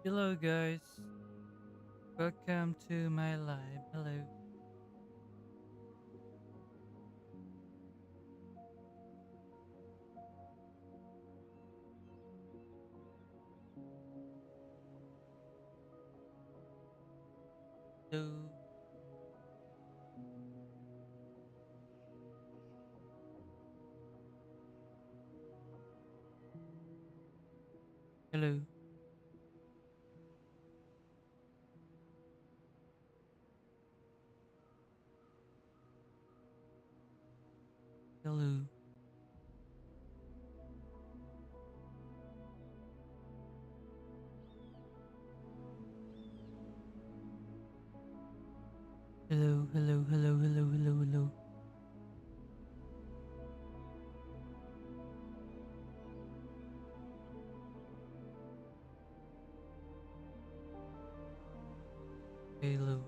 Hello, guys. Welcome to my live. Hello, hello, hello, hello, hello, hello, hello, hello, hello, hello. Hello.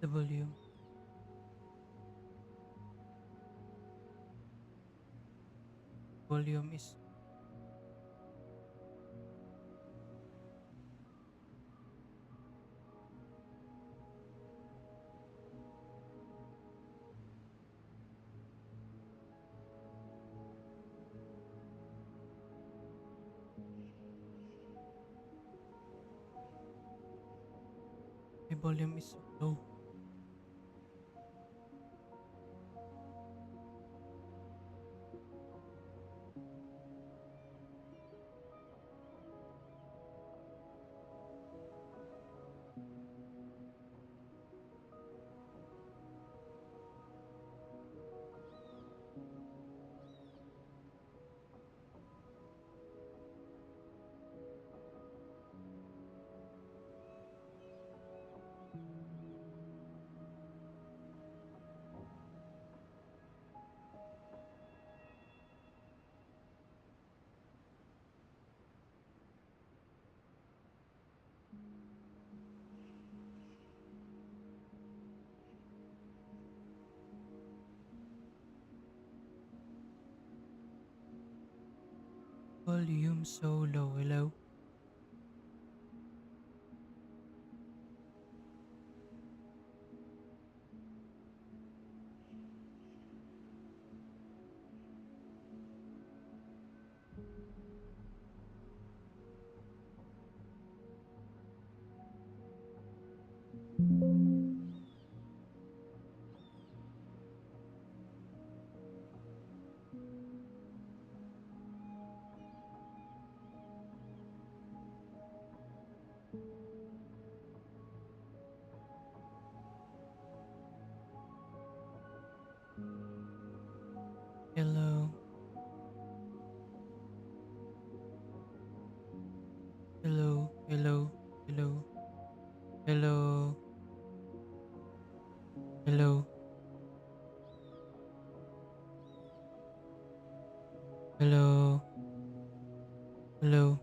The volume is the volume is so low. Volume so low. Hello. Hello. Hello. Hello. Hello. Hello. Hello. Hello. Hello.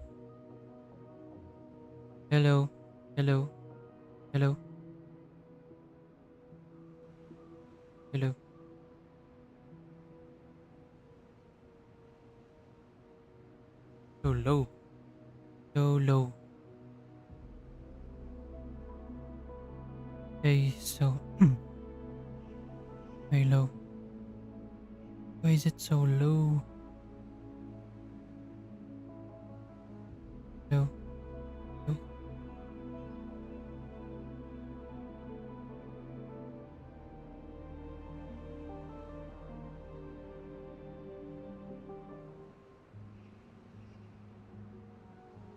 Hello. Hello. Hello. Hello. So low. So low. Hey, so very low. Why is it so low? Low. Low.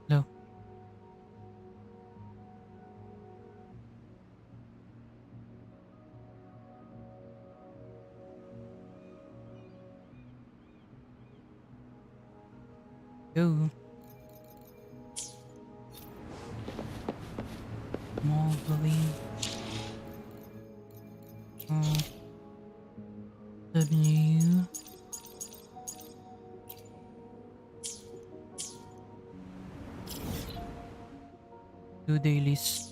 Low. Go. Modeling. W. Do dailies.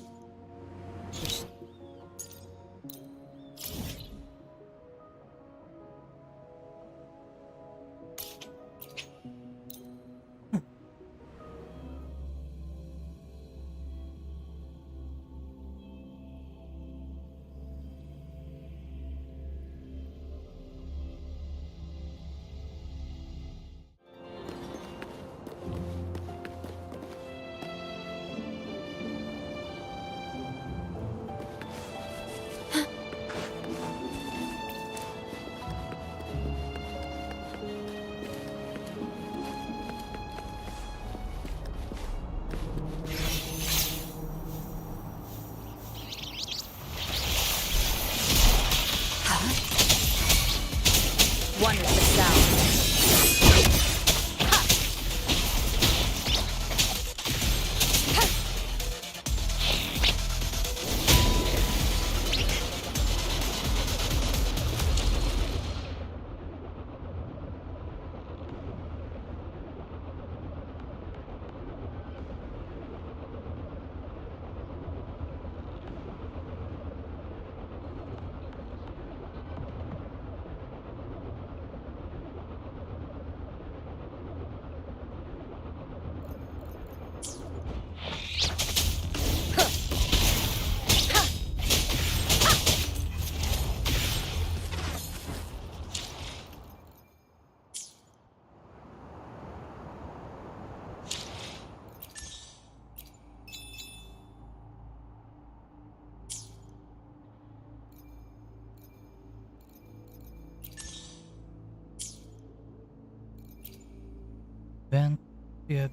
We have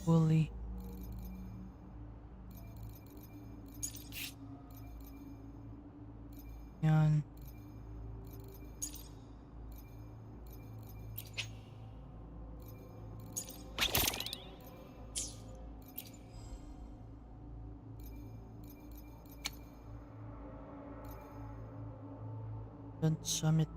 fully yan. Don't summit.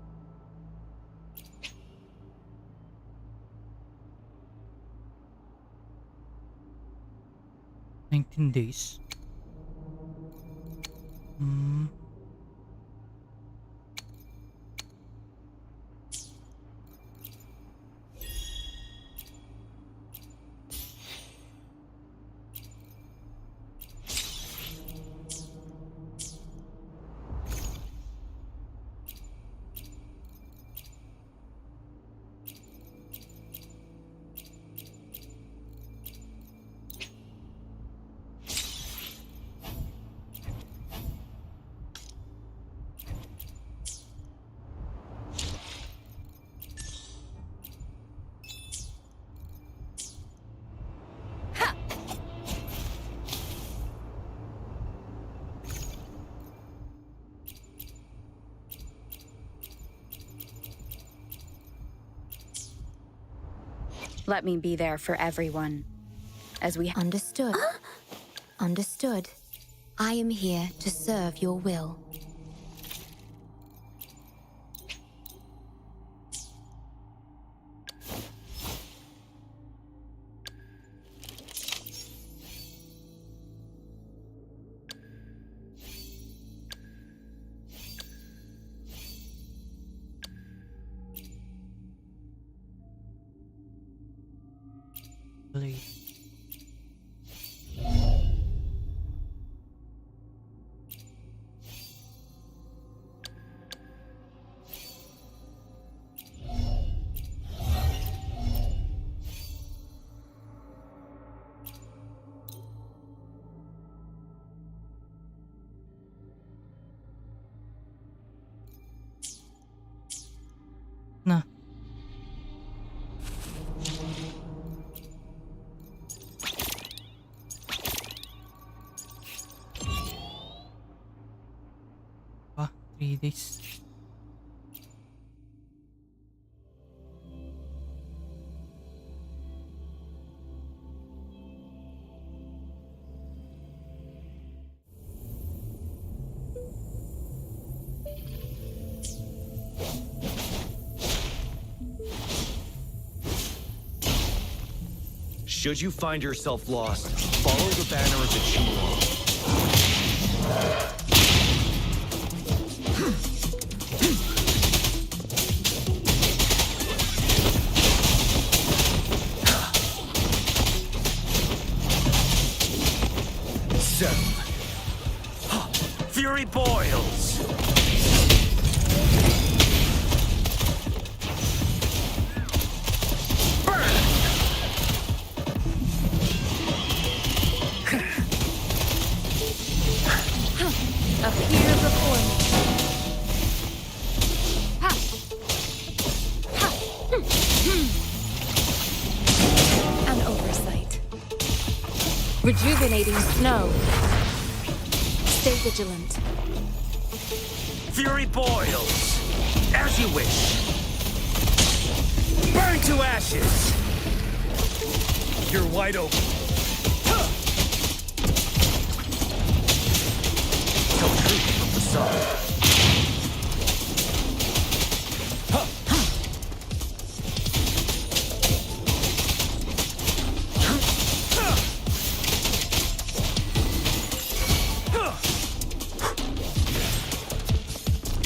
$19 days. Let me be there for everyone. As we understood. Understood. I am here to serve your will. Blade. Nah. Ah, 3 days. Should you find yourself lost, follow the banner of the Wuwa. Fury boils! Appear before me. Ha! Ha! An oversight. Rejuvenating snow. Stay vigilant. Fury boils! As you wish! Burn to ashes! You're wide open. Tell truth from the sun.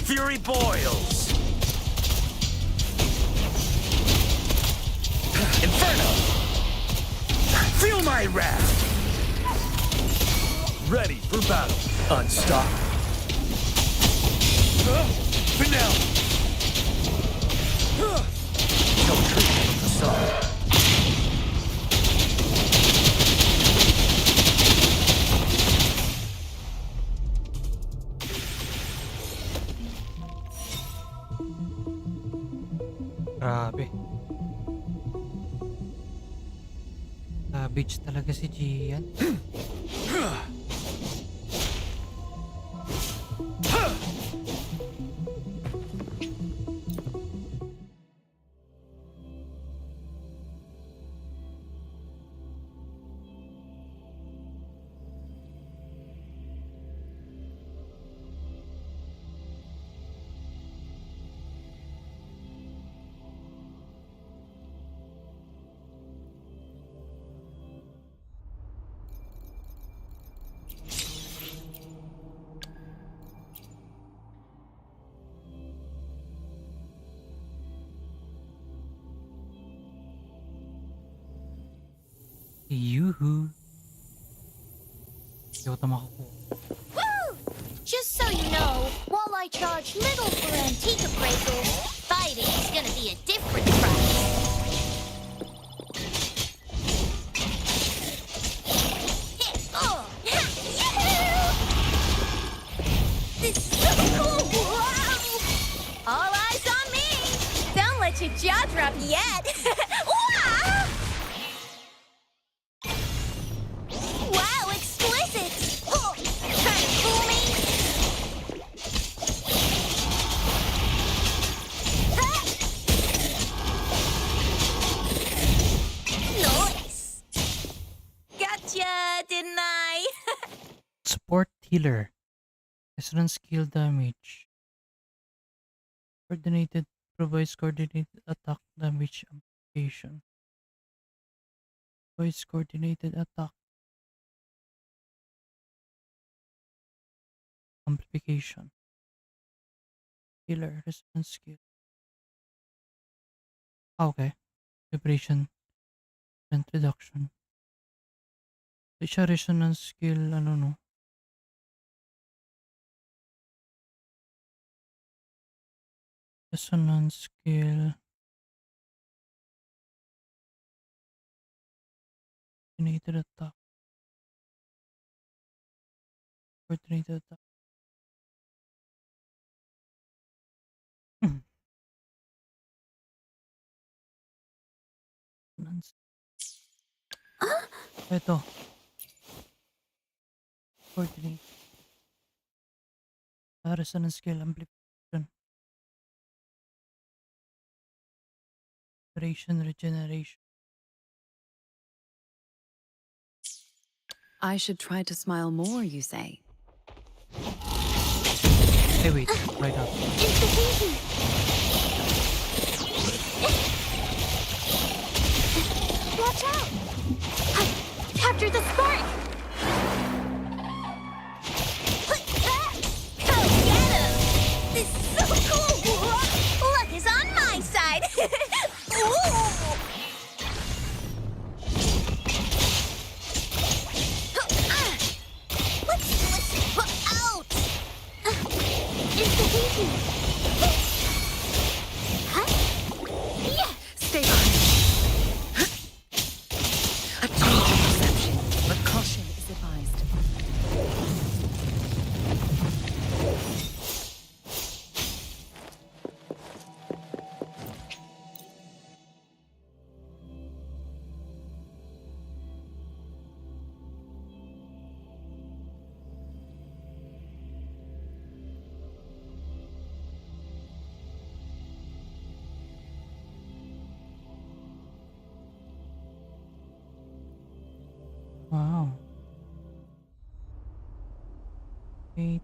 Fury boils! Inferno! Feel my wrath! Ready for battle. Unstoppable. Finale! Tell truth from the sun. Grabe. Bitch talaga si Gian. Yuhu. Hindi ko ito makakuha. Woo! Just so you know, while I charge little for antique appraisals, fighting's gonna be a different price. Oh. This is so cool! Wow! All eyes on me! Don't let your jaw drop yet! Wow! Wow, exquisite! Oh, trying to fool me? Ah! Nice! Gotcha, didn't I? Support healer. Resonance skill damage. Coordinated provides coordinated attack damage amplification. Provides coordinated attack amplification. Healer resonance skill. Okay. Vibration and reduction. Di siya resonance skill, ano no? Resonance skill. Coordinated attack. Coordinated attack. Resonance. Ito. Coordinate. Resonance skill amplification. Vibration regeneration. I should try to smile more, you say? Hey, wait. Right up. Watch out! Capture the spark! Go get him! This is so cool! Luck is on my side! Ooh! Let's out! Huh? Yeah! Stay behind. A change of perception, but caution is advised. Wow. Wait.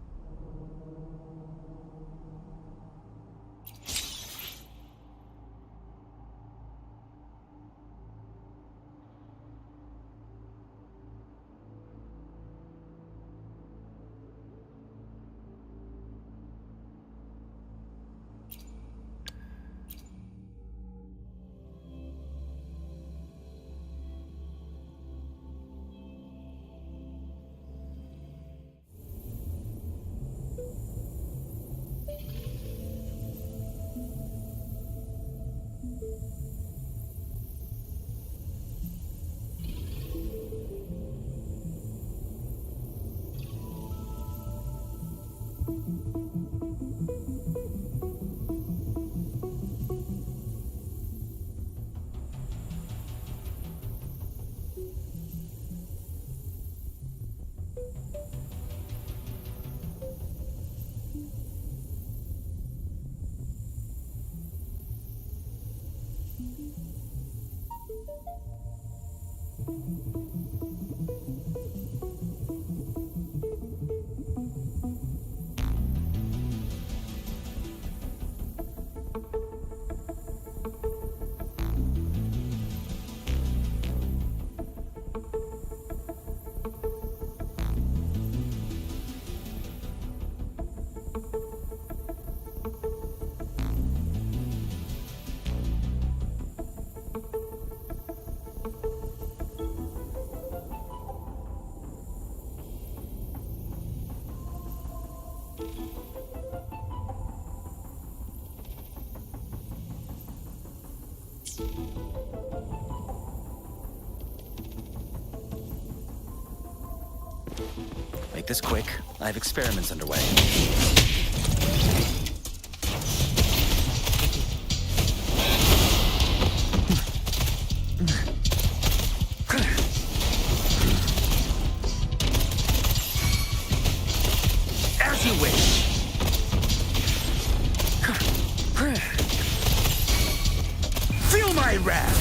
Make this quick. I have experiments underway. As you wish. Feel my wrath.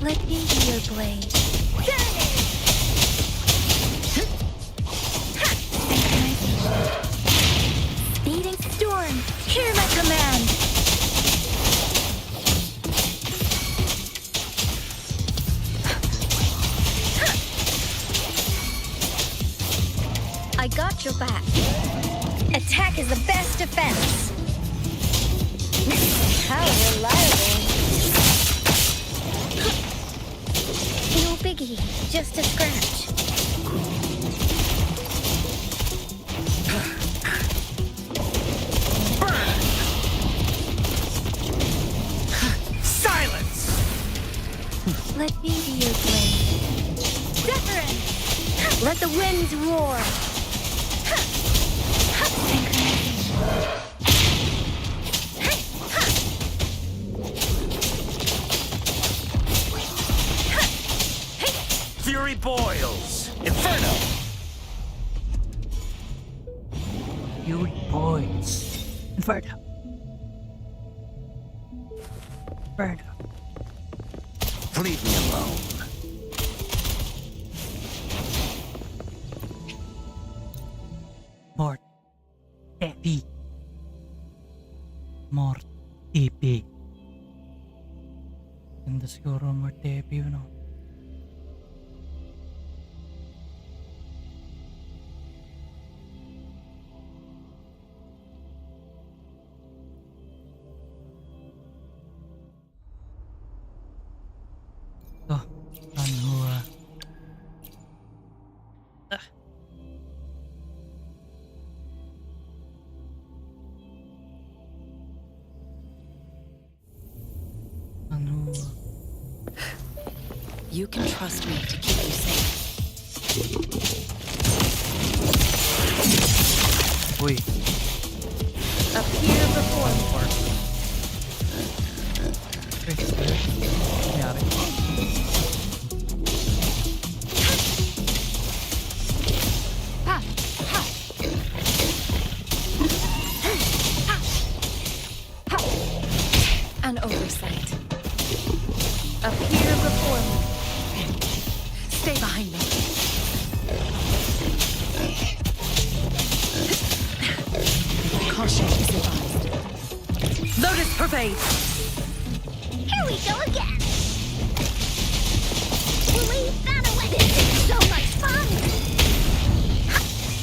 Let me be your blade. Speeding storm, hear my command. I got your back. Attack is the best defense. How reliable. No biggie, just a scratch. Silence! Let me be your blade. Zephyrin! Let the winds roar. Fury boils! Inferno! You boys. Inferno. Inferno. Leave me alone. Mort. Tepi. Mort. Tepi. Ganda siguro Mort Tepi, no? Oh, Wuwa. Wuwa. You can trust me to keep you safe. Uy. Appear before me. Nangyari. An oversight. Appear before me. Stay behind me. Caution is advised. Lotus pervade. Here we go again. Woolly battle. This is so much fun.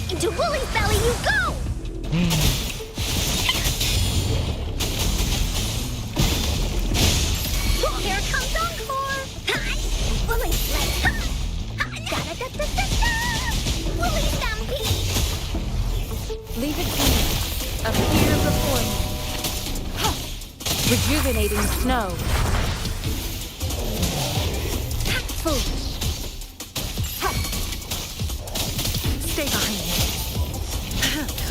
Into Woolly's belly you go. Oh, here comes Encore. Hi, Woolly sled. Da-da-da-da-da-da. Woolly stampede. Leave it to me. Appear before me. Rejuvenating snow. Foolish. Stay behind me.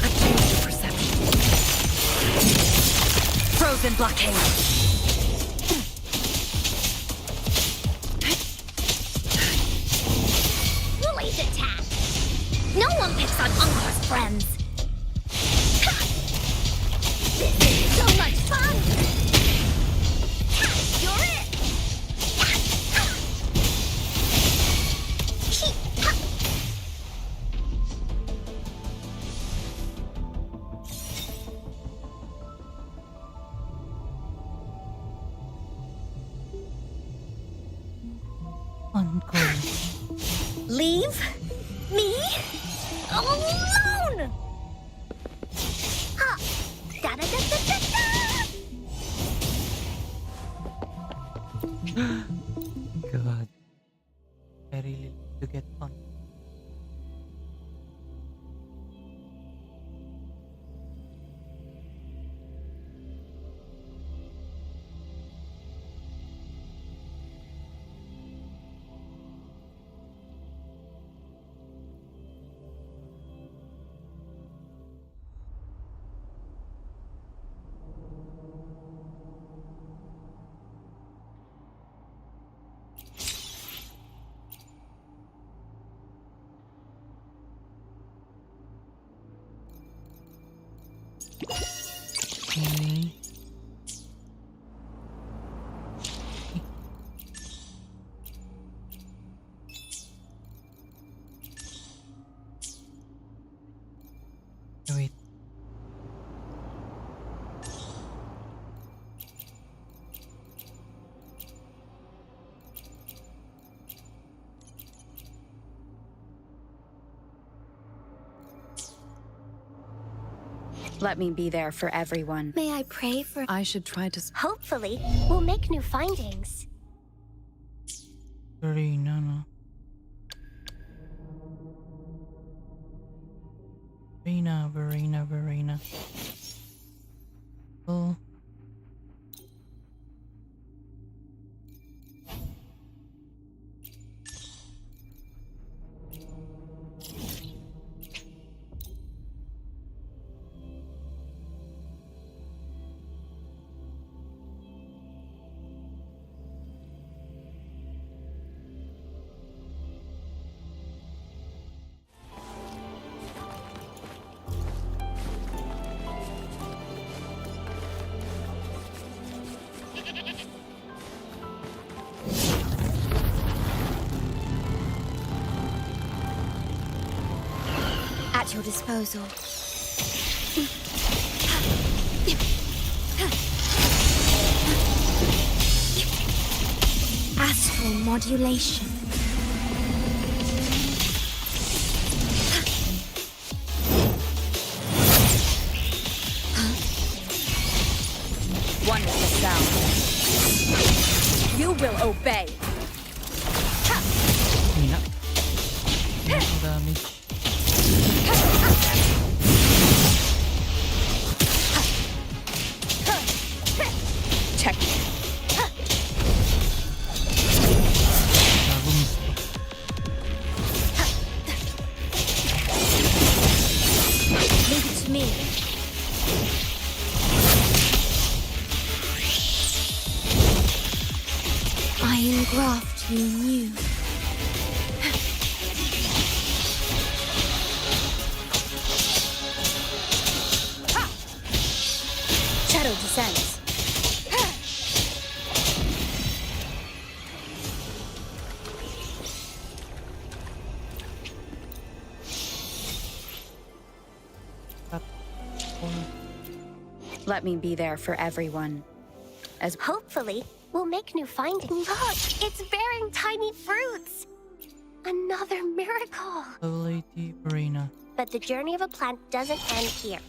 A change of perception. Frozen blockade. Woolly's attack. No one picks on Encore's friends. This is so much fun. You're it. Encore. Leave me alone! Ha! Da da da da da da! God. I really need to get on. Okay. Wait. Let me be there for everyone. May I pray for... I should try to... Hopefully, we'll make new findings. Verena, no. Verena. Oh. At your disposal. Astral modulation. One with the sound. You will obey. Hina. Ang damage. Check. Gago miss ko. Leave it to me. I engraft you new. Shadow descends. Let me be there for everyone. As Hopefully, we'll make new findings. Look, it's bearing tiny fruits. Another miracle. Level 80, Verena. But the journey of a plant doesn't end here.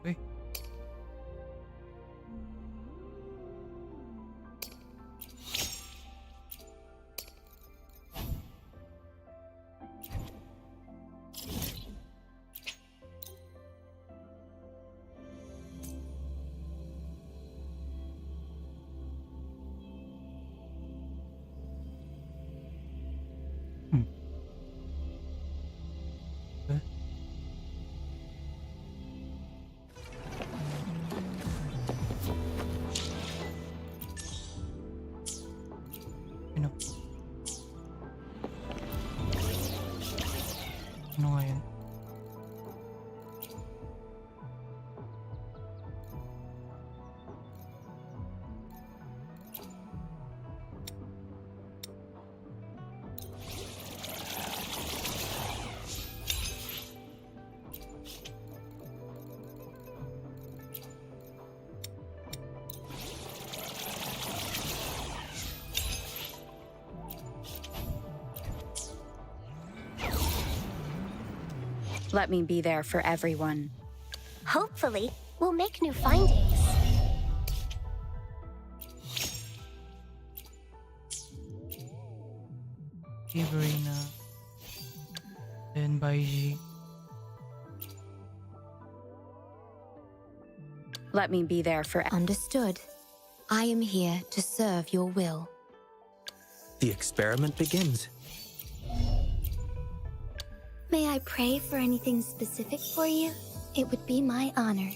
Okay. Let me be there for everyone. Hopefully, we'll make new findings. Ibrina. Then Baiji. Let me be there for... Understood. I am here to serve your will. The experiment begins. May I pray for anything specific for you? It would be my honor.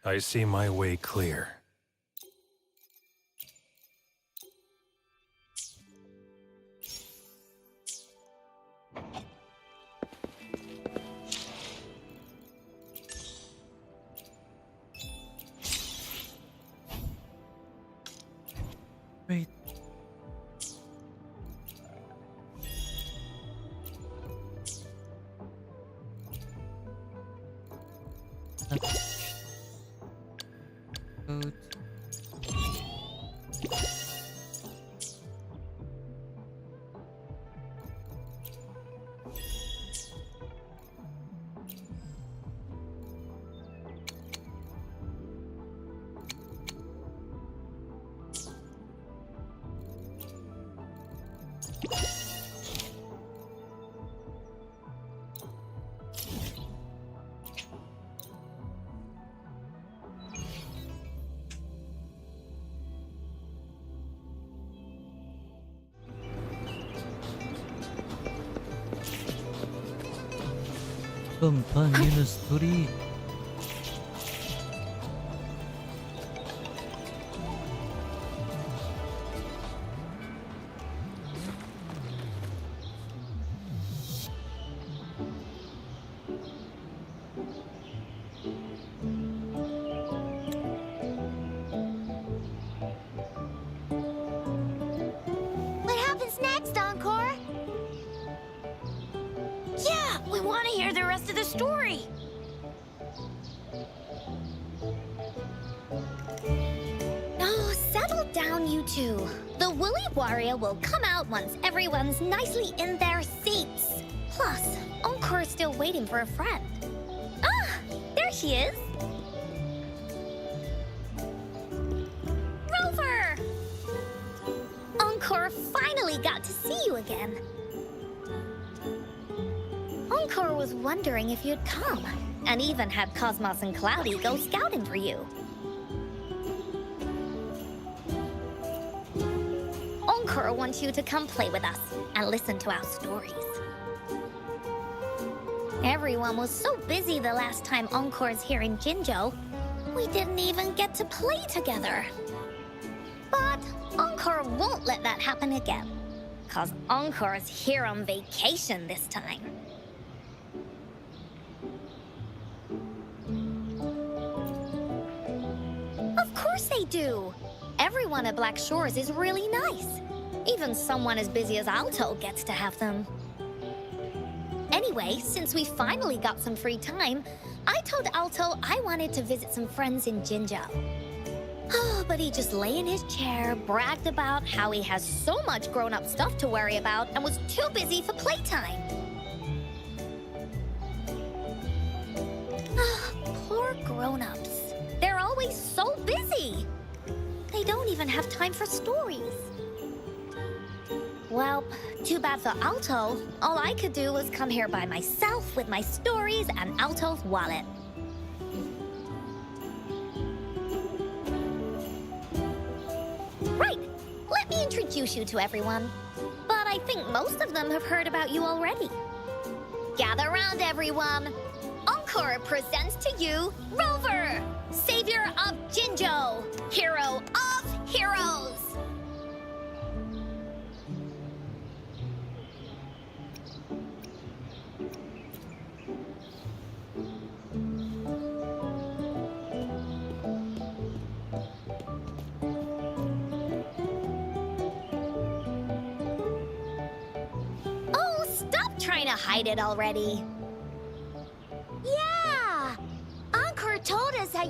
I see my way clear. Wait. Good. Sometime in a story. What happens next, Encore? Yeah, we want to hear the rest of the story. Oh, settle down, you two. The Woolly Warrior will come out once everyone's nicely in their seats. Plus, Encore's still waiting for a friend. Ah, there she is. Rover! Encore finally got to see you again. Encore was wondering if you'd come, and even had Cosmos and Cloudy go scouting for you. Encore wants you to come play with us and listen to our stories. Everyone was so busy the last time Encore's here in Jinzhou, we didn't even get to play together. But Encore won't let that happen again, 'cause Encore's here on vacation this time. Of course they do. Everyone at Black Shores is really nice. Even someone as busy as Alto gets to have them. Anyway, since we finally got some free time, I told Alto I wanted to visit some friends in Jinzhou. Oh, but he just lay in his chair, bragged about how he has so much grown-up stuff to worry about, and was too busy for playtime. Poor grown-ups. They're always so busy. They don't even have time for stories. Well, too bad for Alto. All I could do was come here by myself with my stories and Alto's wallet. Right, let me introduce you to everyone. But I think most of them have heard about you already. Gather round, everyone. Encore presents to you Rover, savior of Jinzhou, hero of heroes. Oh, stop trying to hide it already.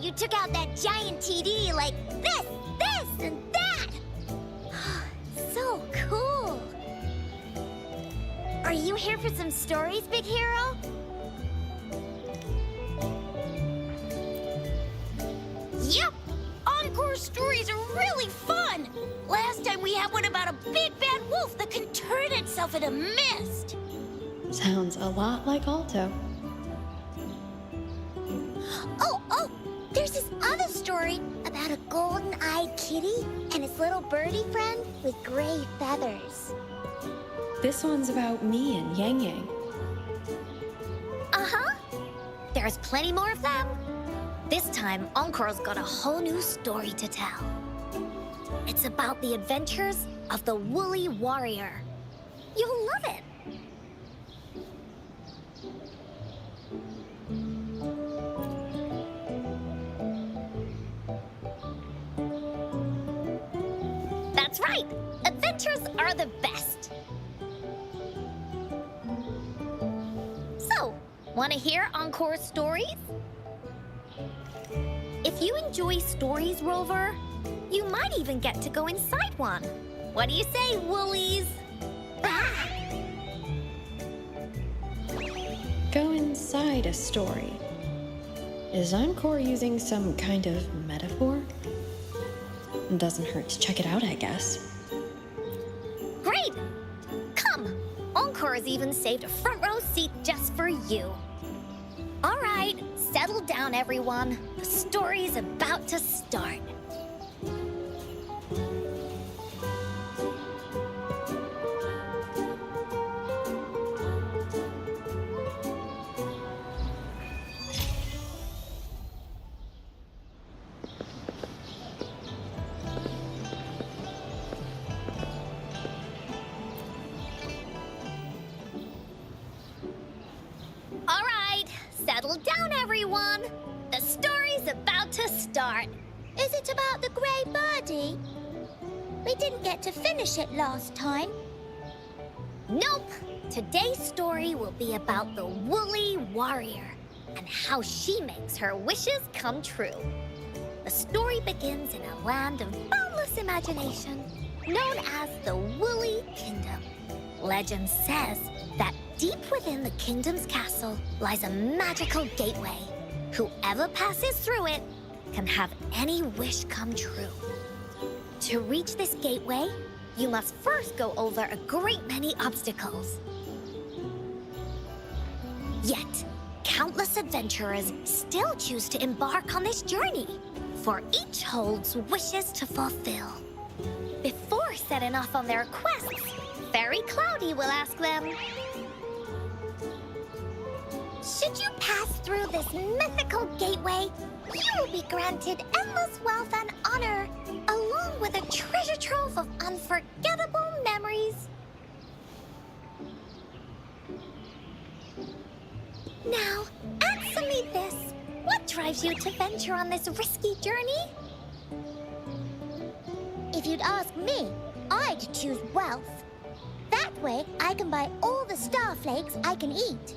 you took out that giant TD like this, and that! So cool! Are you here for some stories, big hero? Yep! Encore stories are really fun! Last time we had one about a big bad wolf that can turn itself into mist! Sounds a lot like Alto. Oh! There's this other story about a golden-eyed kitty and his little birdie friend with gray feathers. This one's about me and Yang Yang. Uh-huh. There's plenty more of them. This time, Encore's got a whole new story to tell. It's about the adventures of the Woolly Warrior. You'll love it. That's right. Adventures are the best. So, want to hear Encore's stories? If you enjoy stories, Rover, you might even get to go inside one. What do you say, Woolies? Ah! Go inside a story. Is Encore using some kind of metaphor? Doesn't hurt to check it out, I guess. Great! Come! Encore's even saved a front row seat just for you. All right, settle down, everyone. The story's about to start. All right, settle down, everyone. The story's about to start. Is it about the gray birdie? We didn't get to finish it last time. Nope. Today's story will be about the Woolly Warrior and how she makes her wishes come true. The story begins in a land of boundless imagination known as the Woolly Kingdom. Legend says that deep within the kingdom's castle lies a magical gateway. Whoever passes through it can have any wish come true. To reach this gateway, you must first go over a great many obstacles. Yet, countless adventurers still choose to embark on this journey, for each holds wishes to fulfill. Before setting off on their quests, Fairy Cloudy will ask them, should you pass through this mythical gateway, you will be granted endless wealth and honor, along with a treasure trove of unforgettable memories. Now, answer me this. What drives you to venture on this risky journey? If you'd ask me, I'd choose wealth. That way, I can buy all the starflakes I can eat.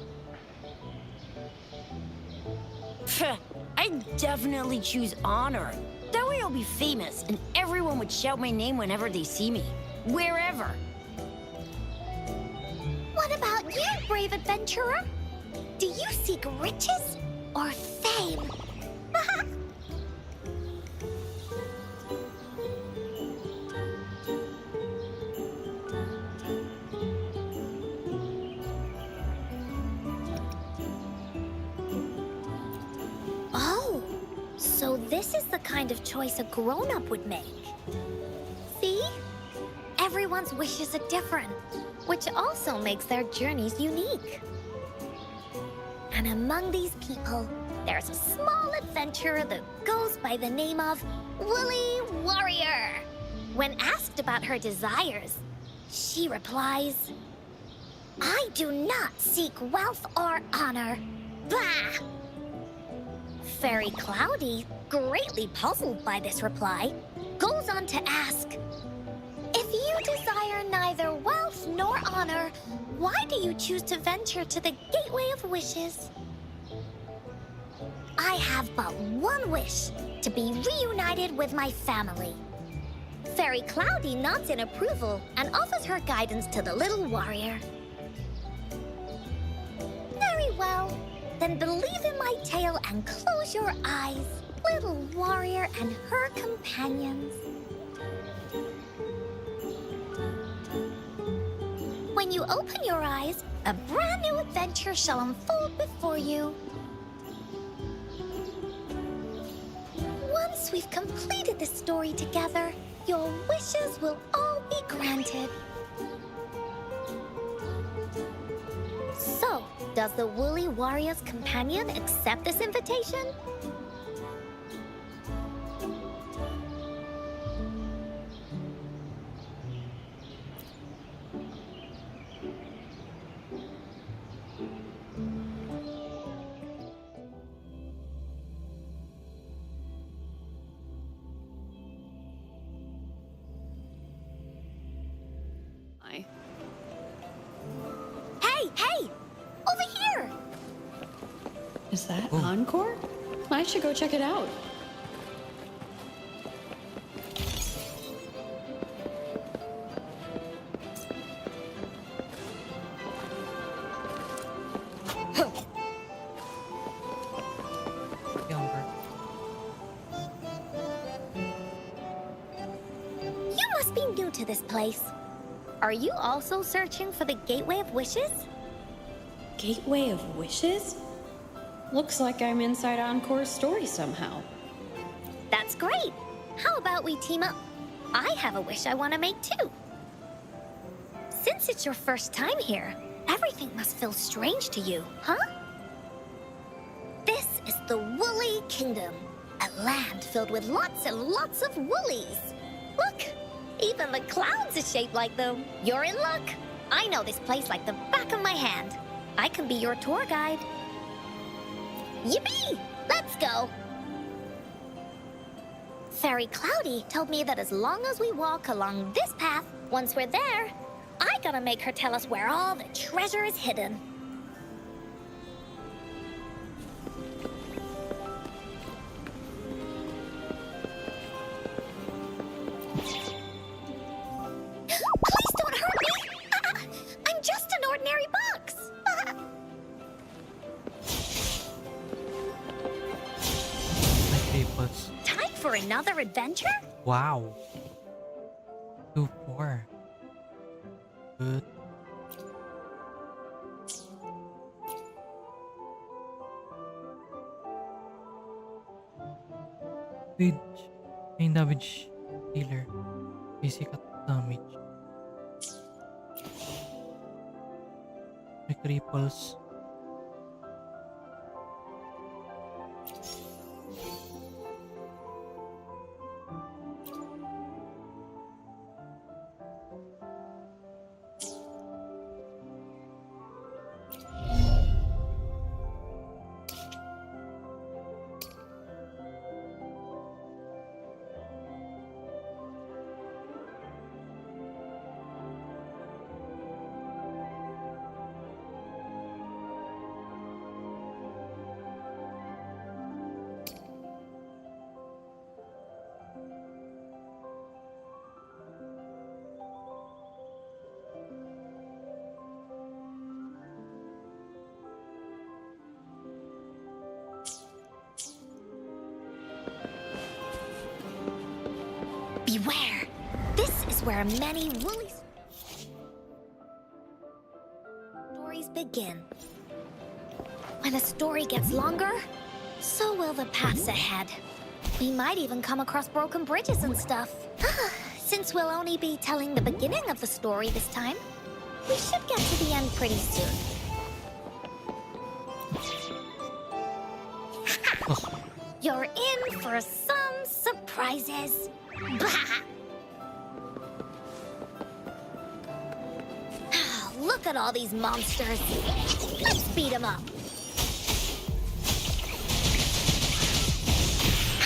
I'd definitely choose honor. That way I'll be famous, and everyone would shout my name whenever they see me. Wherever. What about you, brave adventurer? Do you seek riches or fame? Oh, so this is the kind of choice a grown-up would make. See? Everyone's wishes are different, which also makes their journeys unique. And among these people, there's a small adventurer that goes by the name of Woolly Warrior. When asked about her desires, she replies, I do not seek wealth or honor. Bah! Fairy Cloudy, greatly puzzled by this reply, goes on to ask, if you desire neither wealth nor honor, why do you choose to venture to the Gateway of Wishes? I have but one wish, to be reunited with my family. Fairy Cloudy nods in approval and offers her guidance to the little warrior. Very well. Then believe in my tale and close your eyes, little warrior and her companions. When you open your eyes, a brand new adventure shall unfold before you. Once we've completed this story together, your wishes will all be granted. So, does the Woolly Warrior's companion accept this invitation? Hey! Over here! Is that Encore? I should go check it out. Younger. You must be new to this place. Are you also searching for the Gateway of Wishes? Gateway of Wishes? Looks like I'm inside Encore's story somehow. That's great. How about we team up? I have a wish I want to make too. Since it's your first time here, everything must feel strange to you, huh? This is the Woolly Kingdom, a land filled with lots and lots of woolies. Look, even the clouds are shaped like them. You're in luck. I know this place like the back of my hand. I can be your tour guide. Yippee! Let's go! Fairy Cloudy told me that as long as we walk along this path, once we're there, I gotta make her tell us where all the treasure is hidden. Please don't hurt me! I'm just an ordinary box! Time for another adventure? Wow. 2-4. Good. With main damage healer. Basic damage. May cripples. Beware! This is where many woolly stories begin. When a story gets longer, so will the paths ahead. We might even come across broken bridges and stuff. Since we'll only be telling the beginning of the story this time, we should get to the end pretty soon. You're in for some surprises. Look at all these monsters. Let's beat them up.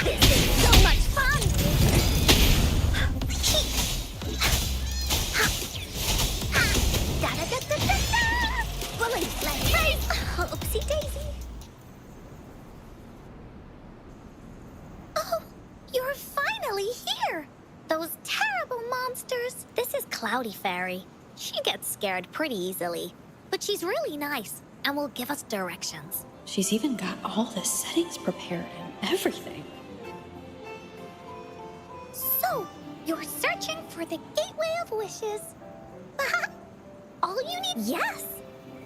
This is so much fun! Da-da-da-da-da-da! Bullies, let's race! Oopsie daisy. monsters, this is Cloudy Fairy. She gets scared pretty easily, but she's really nice and will give us directions. She's even got all the settings prepared and everything. So, you're searching for the Gateway of Wishes. All you need, yes!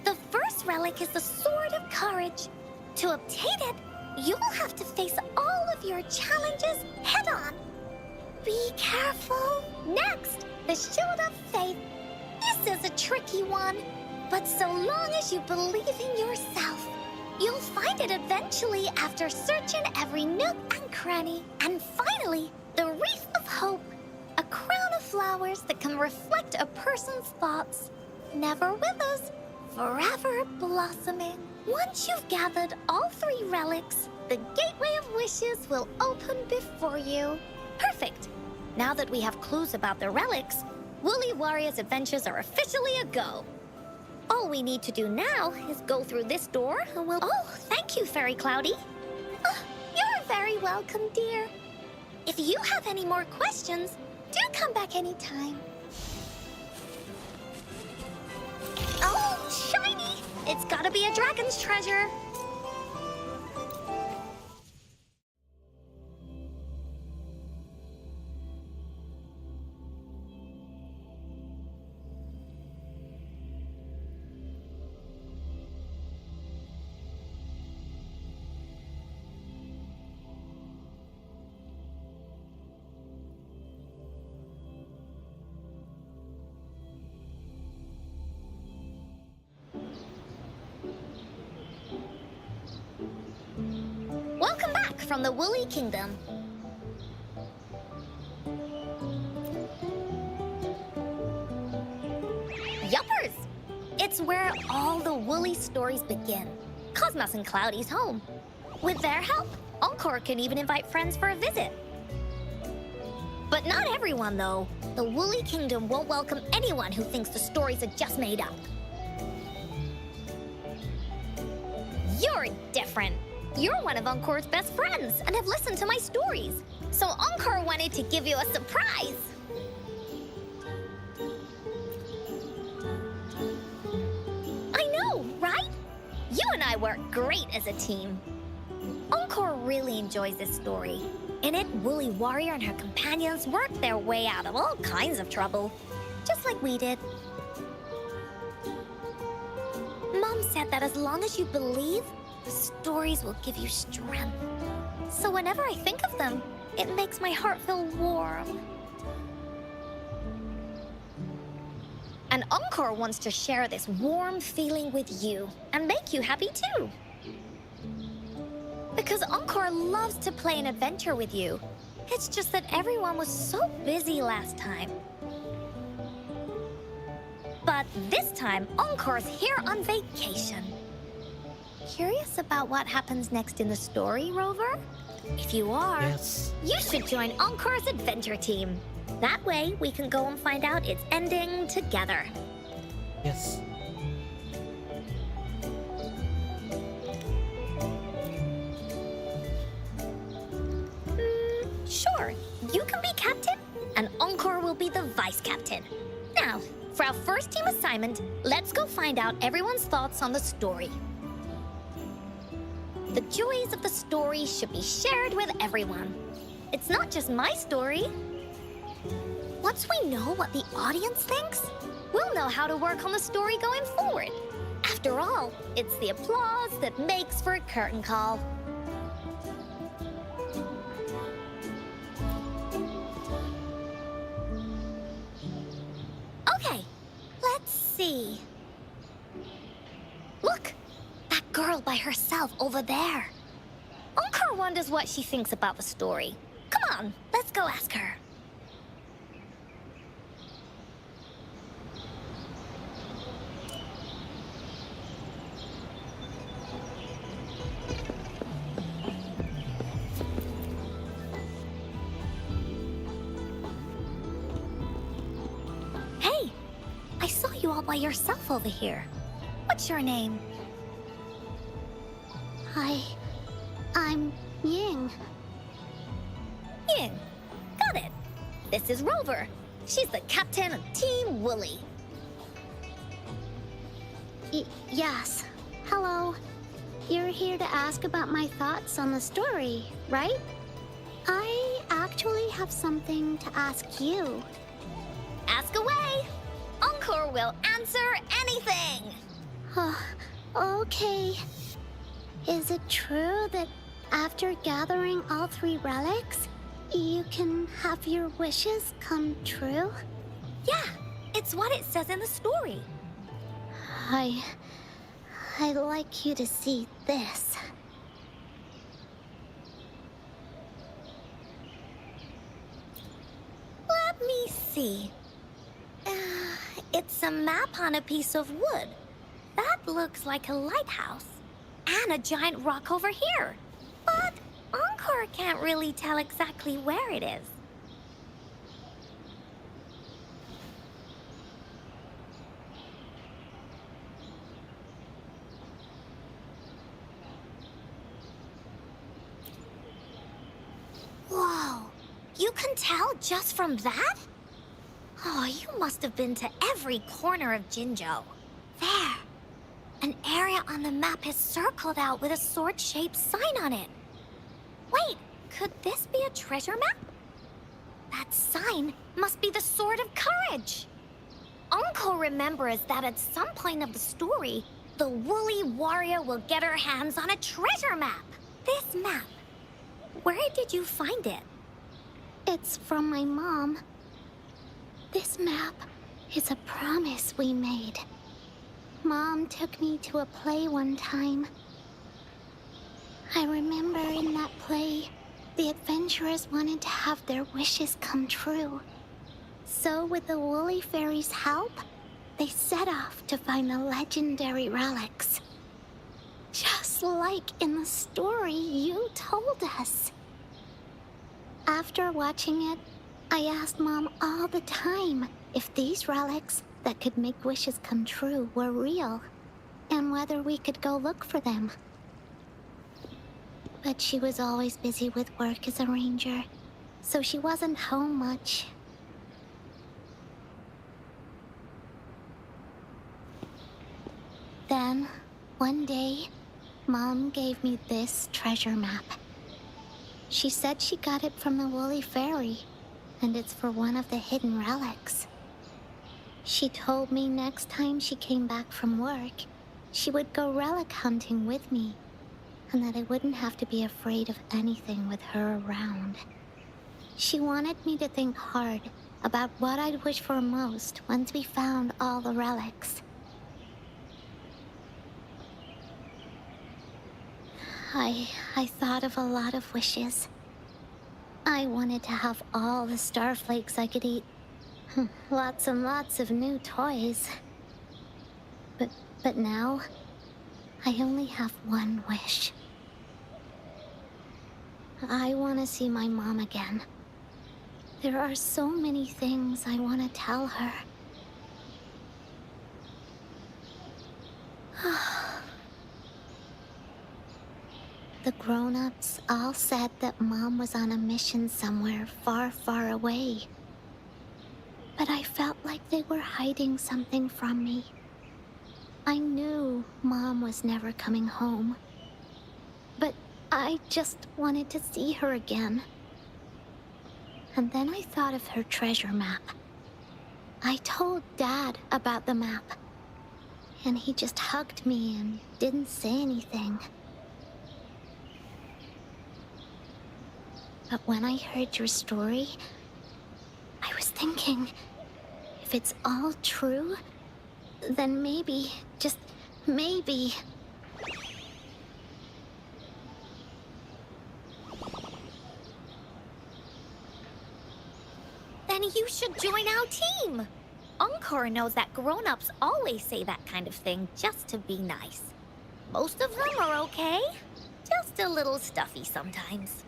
The first relic is the Sword of Courage. To obtain it, you'll have to face all of your challenges head-on. Be careful. Next, the Shield of Faith. This is a tricky one, but so long as you believe in yourself, you'll find it eventually after searching every nook and cranny. And finally, the Wreath of Hope, a crown of flowers that can reflect a person's thoughts. Never withers, forever blossoming. Once you've gathered all 3 relics, the Gateway of Wishes will open before you. Perfect. Now that we have clues about the relics, Woolly Warrior's adventures are officially a go. All we need to do now is go through this door and we'll... Oh, thank you, Fairy Cloudy. You're very welcome, dear. If you have any more questions, do come back anytime. Oh, shiny! It's gotta be a dragon's treasure. Welcome back from the Woolly Kingdom. Yuppers! It's where all the Woolly stories begin. Cosmos and Cloudy's home. With their help, Encore can even invite friends for a visit. But not everyone, though. The Woolly Kingdom won't welcome anyone who thinks the stories are just made up. You're different. You're one of Encore's best friends and have listened to my stories. So Encore wanted to give you a surprise. I know, right? You and I work great as a team. Encore really enjoys this story. In it, Woolly Warrior and her companions worked their way out of all kinds of trouble, just like we did. Mom said that as long as you believe, the stories will give you strength. So whenever I think of them, it makes my heart feel warm. And Encore wants to share this warm feeling with you and make you happy too. Because Encore loves to play an adventure with you. It's just that everyone was so busy last time. But this time, Encore's here on vacation. Curious about what happens next in the story, Rover? If you are, Yes. you should join Encore's adventure team. That way, we can go and find out its ending together. Yes. Sure, you can be captain, and Encore will be the vice captain. Now, for our first team assignment, let's go find out everyone's thoughts on the story. The joys of the story should be shared with everyone. It's not just my story. Once we know what the audience thinks, we'll know how to work on the story going forward. After all, it's the applause that makes for a curtain call. Okay, let's see. Look, that girl by herself over there. Encore wonders what she thinks about the story. Come on, let's go ask her. Hey, I saw you all by yourself over here. What's your name? I'm Ying. Ying. Got it. This is Rover. She's the captain of Team Woolly. Yes. Hello. You're here to ask about my thoughts on the story, right? I actually have something to ask you. Ask away. Encore will answer anything. Okay. Is it true that after gathering all 3 relics, you can have your wishes come true? Yeah, it's what it says in the story. I'd like you to see this. Let me see. It's a map on a piece of wood. That looks like a lighthouse. And a giant rock over here. But Encore can't really tell exactly where it is. Whoa, you can tell just from that? Oh, you must have been to every corner of Jinzhou. There. An area on the map is circled out with a sword-shaped sign on it. Wait, could this be a treasure map? That sign must be the Sword of Courage. Encore remembers that at some point of the story, the woolly warrior will get her hands on a treasure map. This map. Where did you find it? It's from my mom. This map is a promise we made. Mom took me to a play one time. I remember in that play, the adventurers wanted to have their wishes come true. So with the Woolly Fairy's help, they set off to find the legendary relics. Just like in the story you told us. After watching it, I asked Mom all the time if these relics that could make wishes come true were real, and whether we could go look for them. But she was always busy with work as a ranger, so she wasn't home much. Then, one day, Mom gave me this treasure map. She said she got it from the Woolly Fairy, and it's for one of the hidden relics. She told me next time she came back from work, she would go relic hunting with me, and that I wouldn't have to be afraid of anything with her around. She wanted me to think hard about what I'd wish for most once we found all the relics. I thought of a lot of wishes. I wanted to have all the starflakes I could eat. Lots and lots of new toys. But now, I only have one wish. I want to see my mom again. There are so many things I want to tell her. The grown-ups all said that Mom was on a mission somewhere far, far away. But I felt like they were hiding something from me. I knew Mom was never coming home. But I just wanted to see her again. And then I thought of her treasure map. I told Dad about the map. And he just hugged me and didn't say anything. But when I heard your story, I was thinking, if it's all true, then maybe, just maybe... Then you should join our team. Encore knows that grown-ups always say that kind of thing just to be nice. Most of them are okay, just a little stuffy sometimes.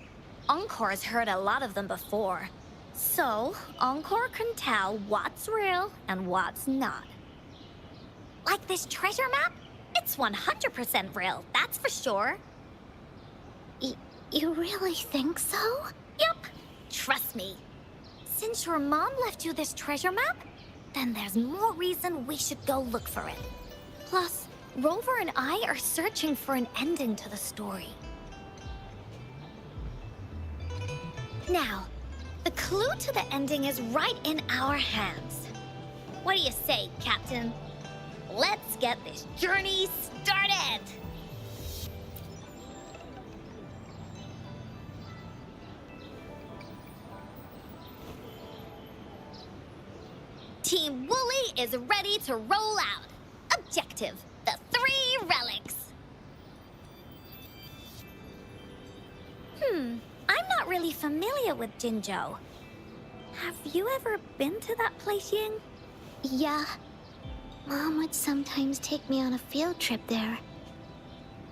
Encore's heard a lot of them before. So, Encore can tell what's real and what's not. Like this treasure map? It's 100% real, that's for sure. You really think so? Yup, trust me. Since your mom left you this treasure map, then there's more reason we should go look for it. Plus, Rover and I are searching for an ending to the story. Now, the clue to the ending is right in our hands. What do you say, Captain? Let's get this journey started! Team Wooly is ready to roll out. Objective, the 3 relics. I'm not really familiar with Jinzhou. Have you ever been to that place, Ying? Yeah. Mom would sometimes take me on a field trip there.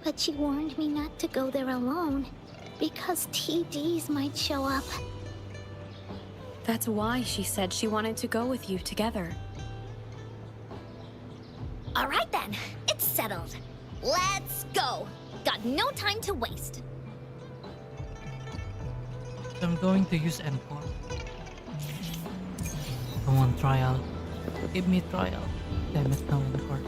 But she warned me not to go there alone, because TDs might show up. That's why she said she wanted to go with you together. All right then, it's settled. Let's go. Got no time to waste. I'm going to use Encore. Come on, trial. Give me trial. Damn it, no Encore.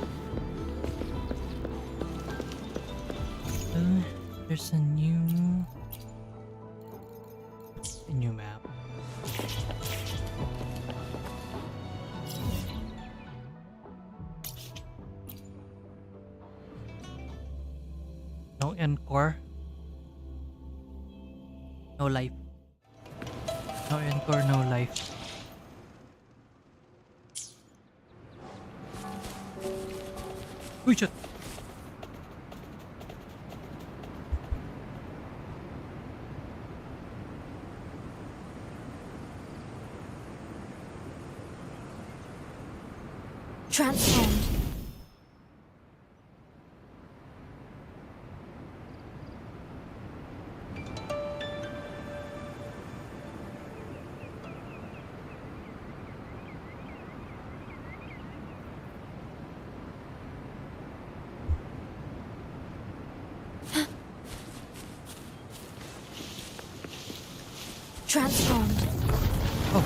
There's a new map. No Encore. No life. No Encore, no life. We should. Transformed. Transformed. Oh,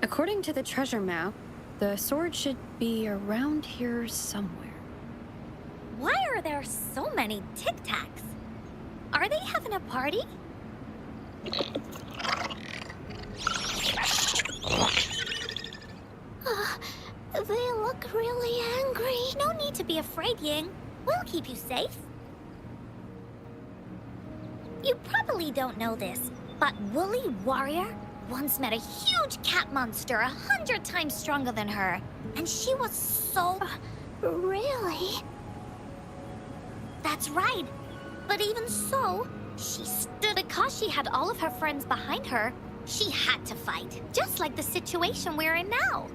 According to the treasure map, the sword should be around here somewhere. Why are there so many Tic Tacs? Are they having a party? They look really angry. No need to be afraid, Ying. We'll keep you safe. You probably don't know this, but Woolly Warrior once met a huge cat monster 100 times stronger than her. And she was so... Really? That's right. But even so, she stood because she had all of her friends behind her. She had to fight, just like the situation we're in now.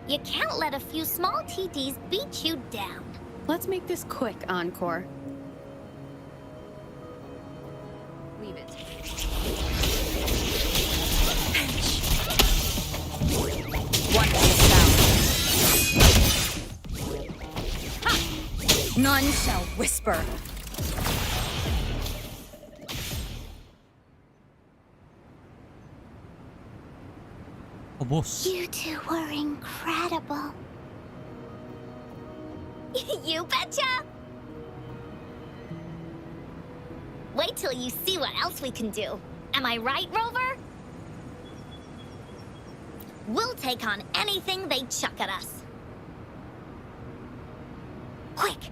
You can't let a few small TDs beat you down. Let's make this quick, Encore. Leave it. None shall whisper. oh boss. You two were incredible. You betcha! Wait till you see what else we can do. Am I right, Rover? We'll take on anything they chuck at us. Quick!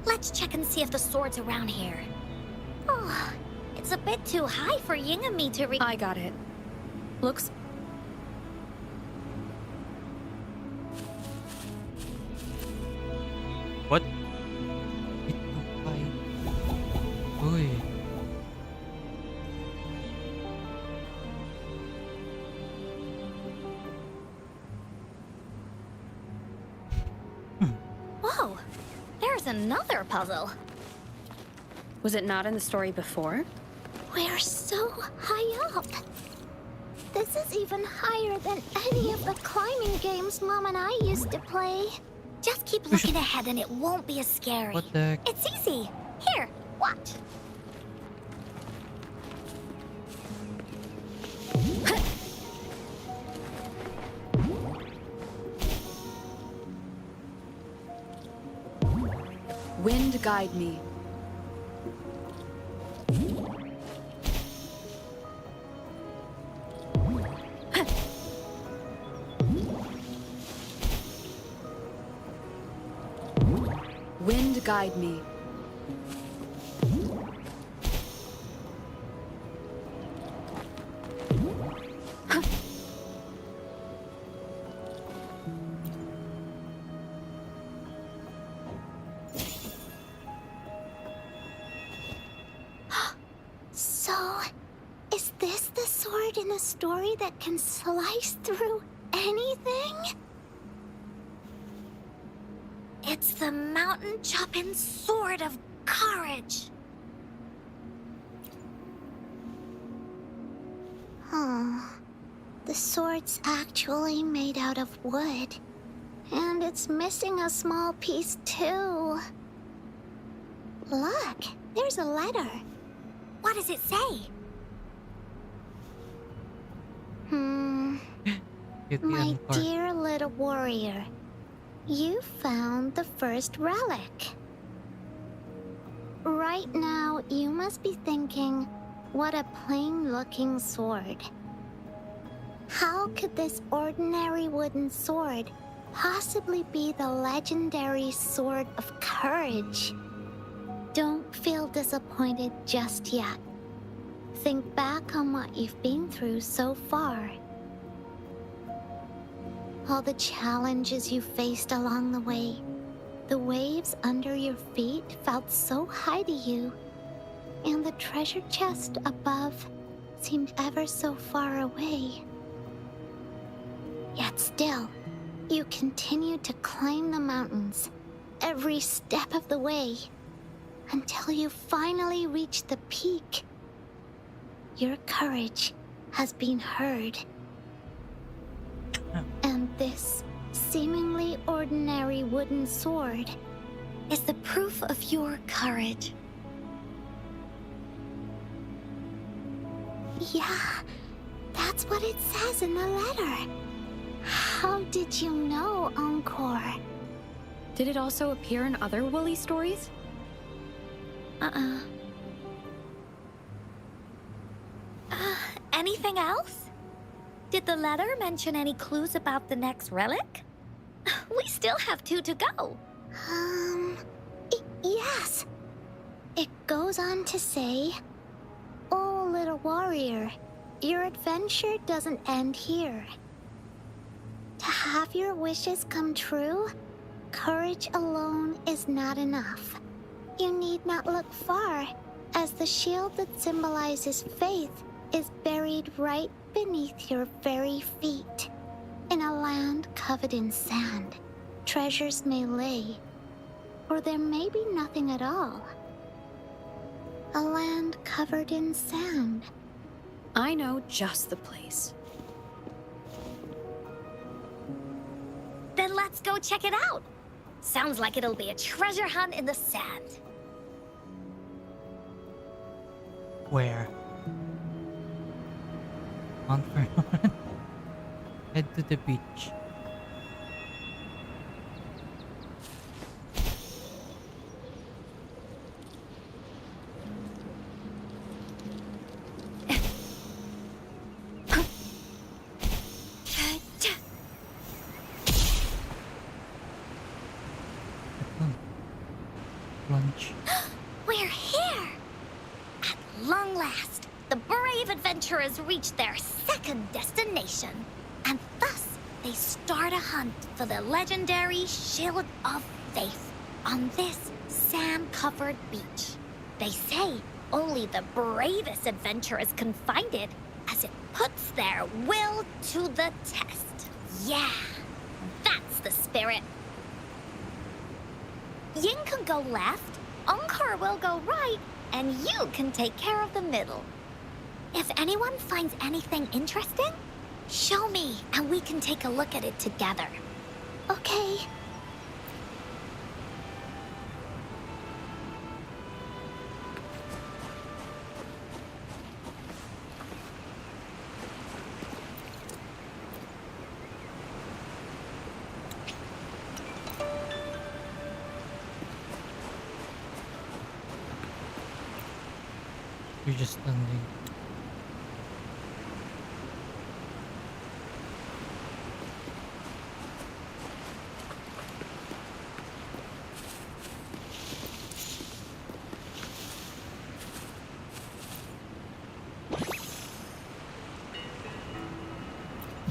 Let's check and see if the sword's around here. Oh, it's a bit too high for Ying and me to reach. I got it. Looks... What? Bit too high. Uy. Whoa! There's another puzzle. Was it not in the story before? We're so high up. This is even higher than any of the climbing games Mom and I used to play. Just keep looking ahead and it won't be as scary. What the heck? It's easy. Here, watch. Wind guide me. Wind guide me. So, is this the sword in the story that can slice through anything? It's the mountain chopping sword of courage. Huh. The sword's actually made out of wood. And it's missing a small piece too. Look, there's a letter. What does it say? Get the My Encore. dear little warrior, you found the first relic. Right now, you must be thinking, what a plain-looking sword. How could this ordinary wooden sword possibly be the legendary sword of courage? Don't feel disappointed just yet. Think back on what you've been through so far. All the challenges you faced along the way. The waves under your feet felt so high to you, and the treasure chest above seemed ever so far away. Yet still, you continued to climb the mountains, every step of the way, until you finally reached the peak. Your courage has been heard. And this seemingly ordinary wooden sword Is the proof of your courage. Yeah, that's what it says in the letter. How did you know, Encore? Did it also appear in other Woolly stories? Anything else? Did the letter mention any clues about the next relic? We still have 2 to go. Yes. It goes on to say, "Oh, little warrior, your adventure doesn't end here. To have your wishes come true, courage alone is not enough. You need not look far, as the shield that symbolizes faith is buried right beneath your very feet. In a land covered in sand, treasures may lay, or there may be nothing at all. A land covered in sand." I know just the place. Then let's go check it out. Sounds like it'll be a treasure hunt in the sand. Where? Encore. Head to the beach. Lunch. We're here! At long last, the brave adventurers reach their second destination. And thus, they start a hunt for the legendary Shield of Faith on this sand-covered beach. They say only the bravest adventurers can find it, as it puts their will to the test. Yeah, that's the spirit. Yin can go left, Encore will go right, and you can take care of the middle. If anyone finds anything interesting, show me and we can take a look at it together. Okay. You're just standing.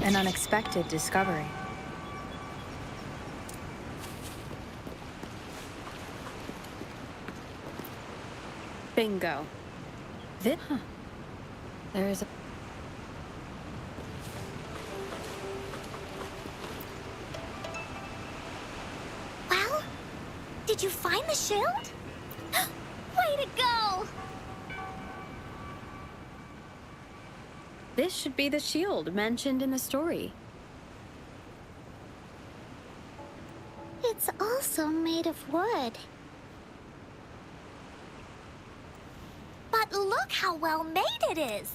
An unexpected discovery. Bingo. Huh. There's a... Well, did you find the shield? Way to go! This should be the shield mentioned in the story. It's also made of wood. But look how well made it is!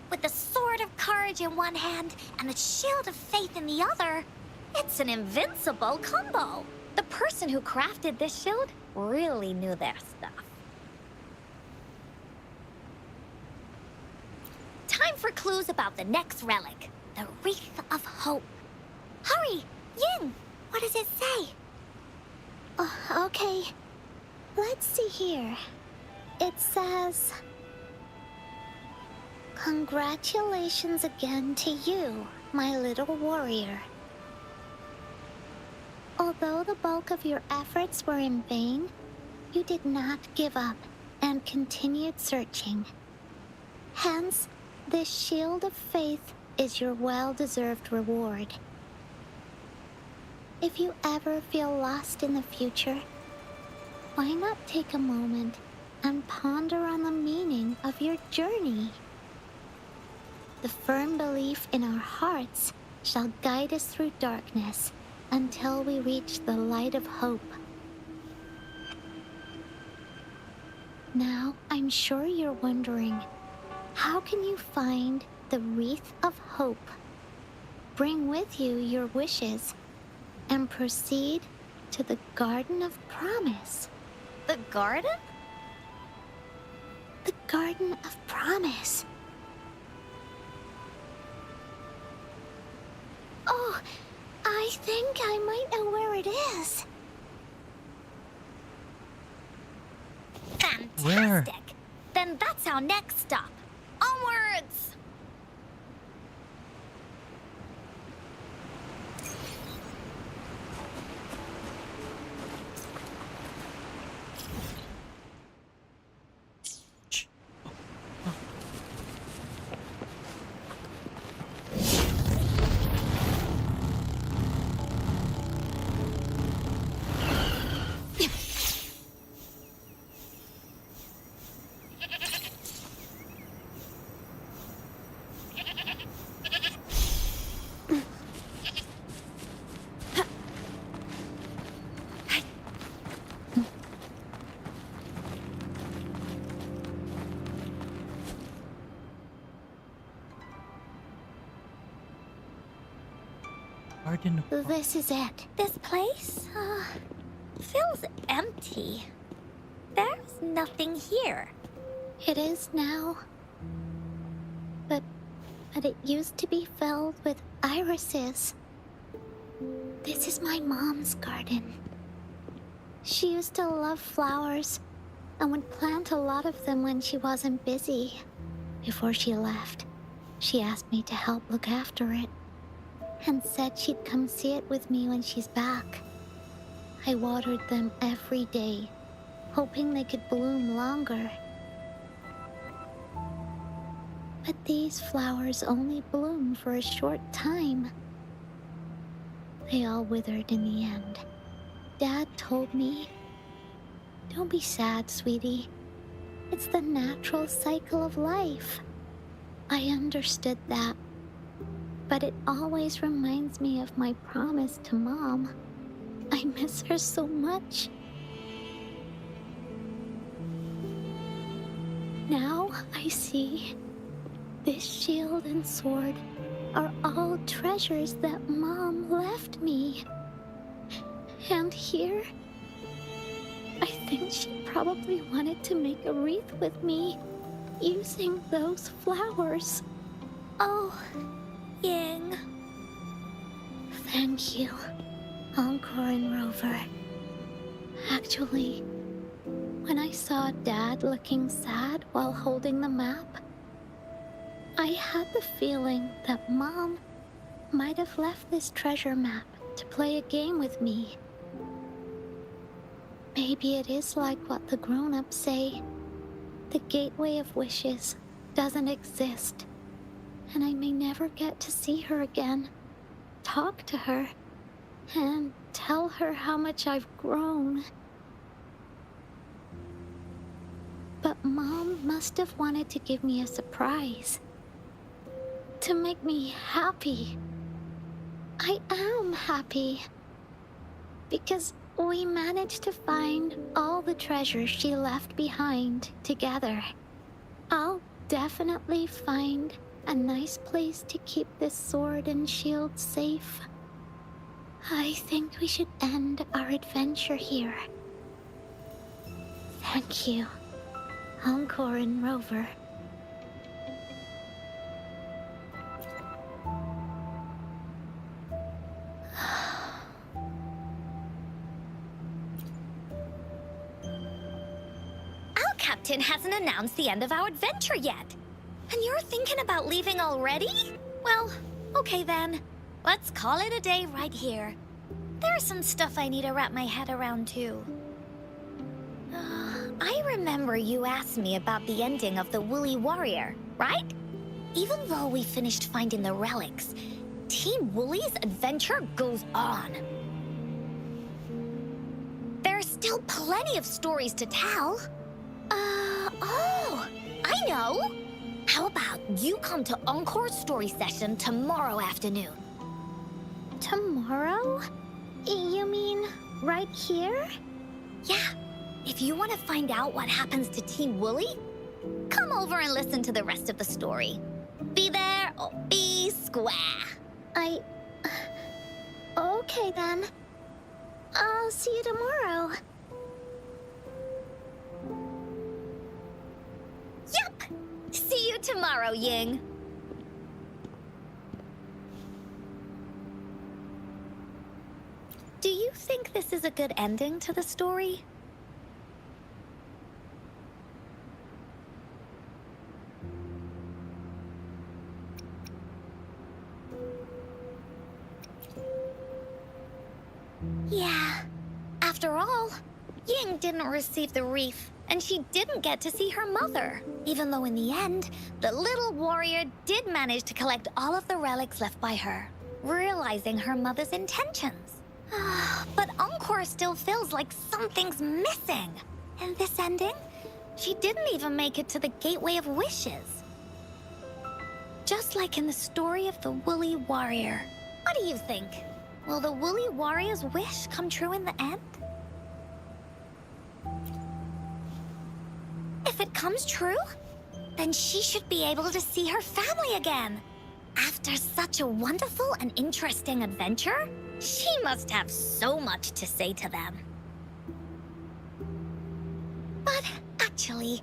With the sword of courage in one hand and the shield of faith in the other, it's an invincible combo. The person who crafted this shield really knew their stuff. Time for clues about the next relic, the Wreath of Hope. Hurry, Yin! What does it say? Okay. Let's see here. It says... Congratulations again to you, my little warrior. Although the bulk of your efforts were in vain, you did not give up and continued searching. Hence, this shield of faith is your well-deserved reward. If you ever feel lost in the future, why not take a moment and ponder on the meaning of your journey? The firm belief in our hearts shall guide us through darkness until we reach the light of hope. Now, I'm sure you're wondering, how can you find the Wreath of Hope? Bring with you your wishes and proceed to the Garden of Promise. The garden? The Garden of Promise. Oh, I think I might know where it is. Fantastic! Where? Then that's our next stop. Onwards! Garden of... This is it. This place, feels empty. There's nothing here. It is now. But it used to be filled with irises. This is my mom's garden. She used to love flowers and would plant a lot of them when she wasn't busy. Before she left, she asked me to help look after it and said she'd come see it with me when she's back. I watered them every day, hoping they could bloom longer. But these flowers only bloom for a short time. They all withered in the end. Dad told me, "Don't be sad, sweetie. It's the natural cycle of life." I understood that, but it always reminds me of my promise to Mom. I miss her so much. Now I see this shield and sword are all treasures that Mom left me. And here, I think she probably wanted to make a wreath with me using those flowers. Oh, Ying. Thank you, Encore and Rover. Actually, when I saw Dad looking sad while holding the map, I had the feeling that Mom might have left this treasure map to play a game with me. Maybe it is like what the grown-ups say. The Gateway of Wishes doesn't exist, and I may never get to see her again, talk to her, and tell her how much I've grown. But Mom must have wanted to give me a surprise. To make me happy. I am happy. Because we managed to find all the treasures she left behind together. I'll definitely find a nice place to keep this sword and shield safe. I think we should end our adventure here. Thank you, Encore and Rover. Our captain hasn't announced the end of our adventure yet. And you're thinking about leaving already? Well, okay then. Let's call it a day right here. There's some stuff I need to wrap my head around too. I remember you asked me about the ending of the Woolly Warrior, right? Even though we finished finding the relics, Team Woolly's adventure goes on. There's still plenty of stories to tell. Oh, I know! How about you come to Encore's story session tomorrow afternoon? Tomorrow? You mean right here? Yeah. If you want to find out what happens to Team Woolly, come over and listen to the rest of the story. Be there or be square. Okay then. I'll see you tomorrow. Yup! See you tomorrow, Ying. Do you think this is a good ending to the story? Yeah. After all, Ying didn't receive the wreath, and she didn't get to see her mother. Even though in the end, the little warrior did manage to collect all of the relics left by her, realizing her mother's intentions. But Encore still feels like something's missing. In this ending, she didn't even make it to the Gateway of Wishes. Just like in the story of the Woolly Warrior. What do you think? Will the Woolly Warrior's wish come true in the end? If it comes true, then she should be able to see her family again. After such a wonderful and interesting adventure, she must have so much to say to them. But actually,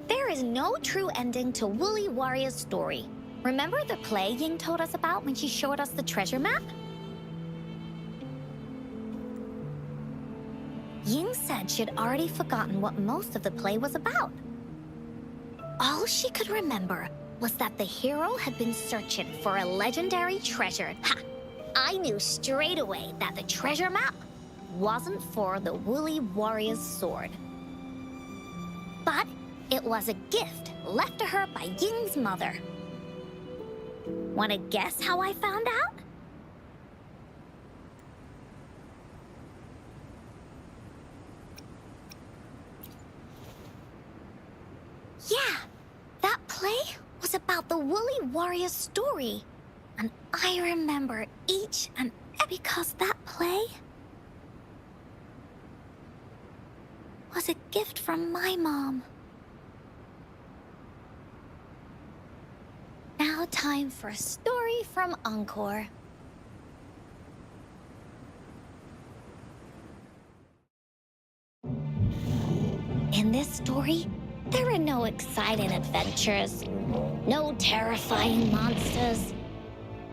there is no true ending to Woolly Warrior's story. Remember the play Ying told us about when she showed us the treasure map? Ying said she'd already forgotten what most of the play was about. All she could remember was that the hero had been searching for a legendary treasure. Ha! I knew straight away that the treasure map wasn't for the Woolly Warrior's sword. But it was a gift left to her by Ying's mother. Wanna guess how I found out? Yeah, that play was about the Woolly Warrior's story. And I remember each and every because that play was a gift from my mom. Now time for a story from Encore. In this story, There are no exciting adventures, no terrifying monsters.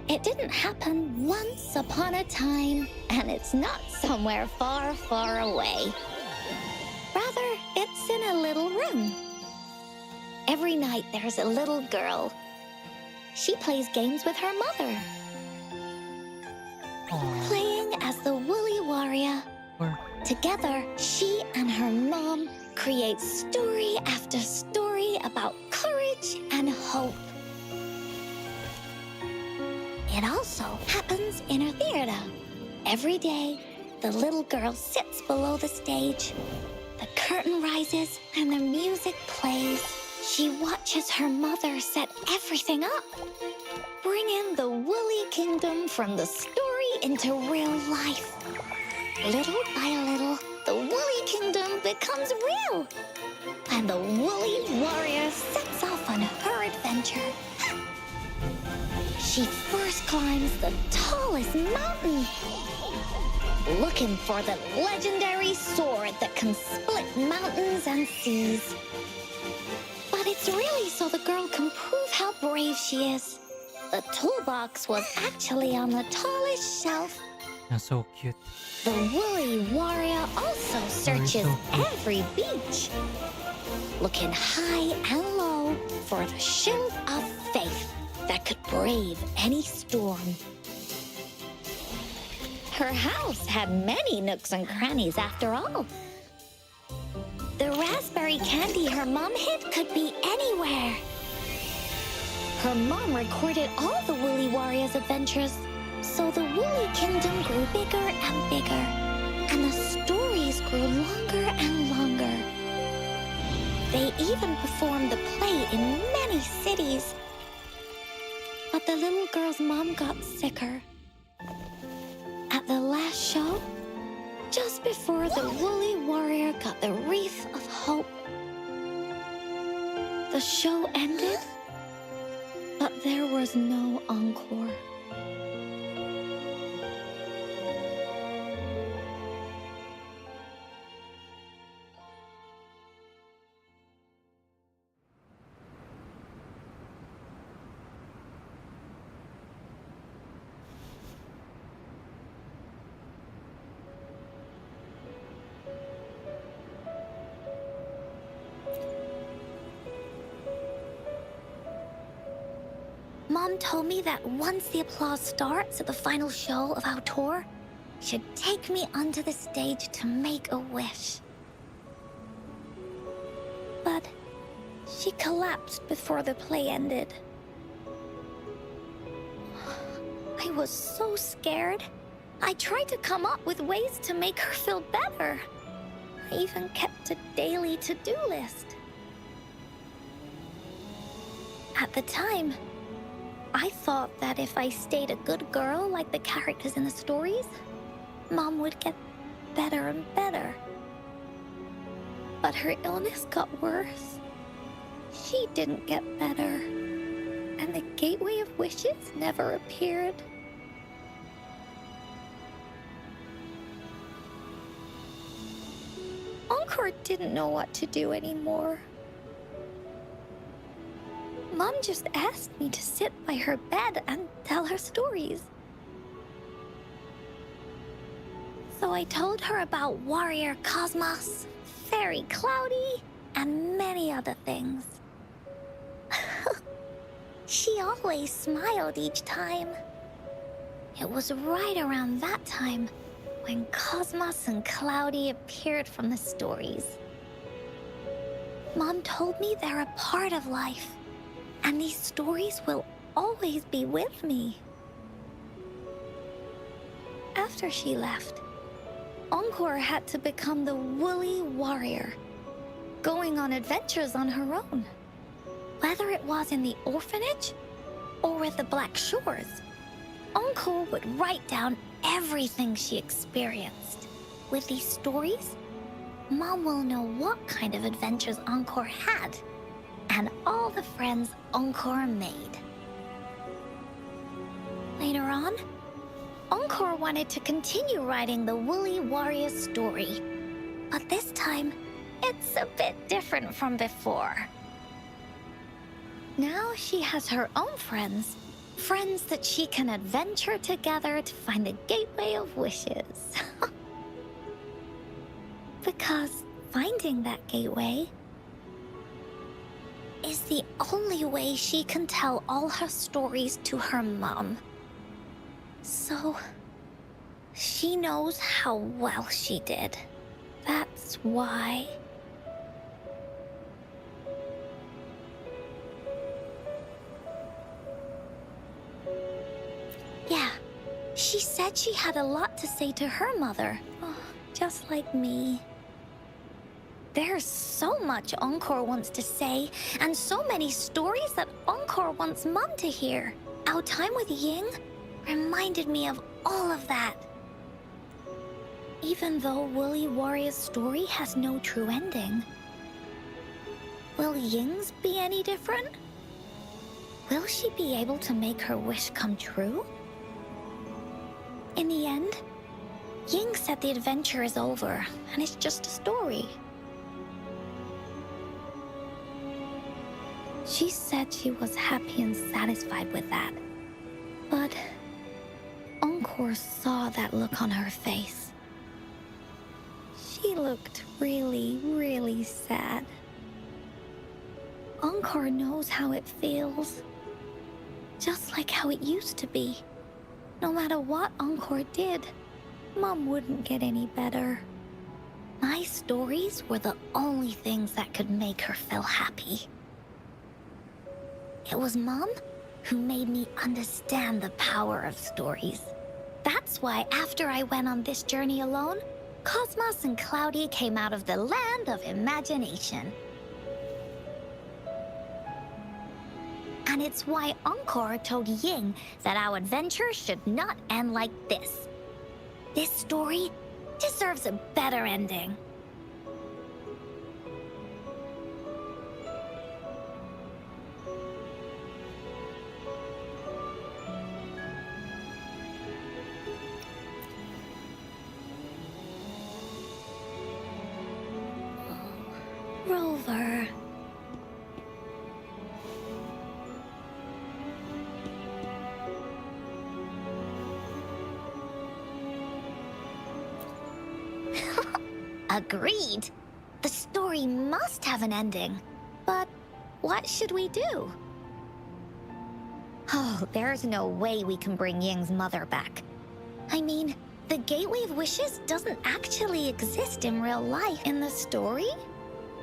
It didn't happen once upon a time, and it's not somewhere far, far away. Rather, it's in a little room. Every night there's a little girl. She plays games with her mother, playing as the Woolly Warrior. Together, she and her mom create story after story about courage and hope. It also happens in a theater. Every day, the little girl sits below the stage. The curtain rises and the music plays. She watches her mother set everything up, bringing the Woolly Kingdom from the story into real life. Little by little, the Woolly Kingdom becomes real, and the Woolly Warrior sets off on her adventure. She first climbs the tallest mountain, looking for the legendary sword that can split mountains and seas. But it's really so the girl can prove how brave she is. The toolbox was actually on the tallest shelf. That's so cute. The Woolly Warrior also searches every beach, looking high and low for the shield of faith that could brave any storm. Her house had many nooks and crannies after all. The raspberry candy her mom hid could be anywhere. Her mom recorded all the Woolly Warrior's adventures, so the Woolly Kingdom grew bigger and bigger, and the stories grew longer and longer. They even performed the play in many cities. But the little girl's mom got sicker. At the last show, just before the Woolly Warrior got the wreath of hope, the show ended, but there was no encore. Mom told me that once the applause starts at the final show of our tour, she'd take me onto the stage to make a wish. But she collapsed before the play ended. I was so scared. I tried to come up with ways to make her feel better. I even kept a daily to-do list. At the time, I thought that if I stayed a good girl like the characters in the stories, Mom would get better and better. But her illness got worse. She didn't get better, and the Gateway of Wishes never appeared. Encore didn't know what to do anymore. Mom just asked me to sit by her bed and tell her stories. So I told her about Warrior Cosmos, Fairy Cloudy, and many other things. She always smiled each time. It was right around that time when Cosmos and Cloudy appeared from the stories. Mom told me they're a part of life, and these stories will always be with me. After she left, Encore had to become the Woolly Warrior, going on adventures on her own. Whether it was in the orphanage or with the Black Shores, Encore would write down everything she experienced. With these stories, Mom will know what kind of adventures Encore had and all the friends Encore made. Later on, Encore wanted to continue writing the Woolly Warrior story, but this time it's a bit different from before. Now she has her own friends. Friends that she can adventure together to find the gateway of wishes. Because finding that gateway is the only way she can tell all her stories to her mom. So, she knows how well she did. That's why. Yeah, she said she had a lot to say to her mother. Oh, just like me. There's so much Encore wants to say, and so many stories that Encore wants Mom to hear. Our time with Ying reminded me of all of that. Even though Woolly Warrior's story has no true ending. Will Ying's be any different? Will she be able to make her wish come true? In the end, Ying said the adventure is over, and it's just a story. She said she was happy and satisfied with that. But Encore saw that look on her face. She looked really, really sad. Encore knows how it feels. Just like how it used to be. No matter what Encore did, Mom wouldn't get any better. My stories were the only things that could make her feel happy. It was Mom who made me understand the power of stories. That's why after I went on this journey alone, Cosmos and Cloudy came out of the land of imagination. And it's why Encore told Ying that our adventure should not end like this. This story deserves a better ending. Rover. Agreed. The story must have an ending. But what should we do? Oh, there's no way we can bring Ying's mother back. I mean, the Gateway of Wishes doesn't actually exist in real life. In the story?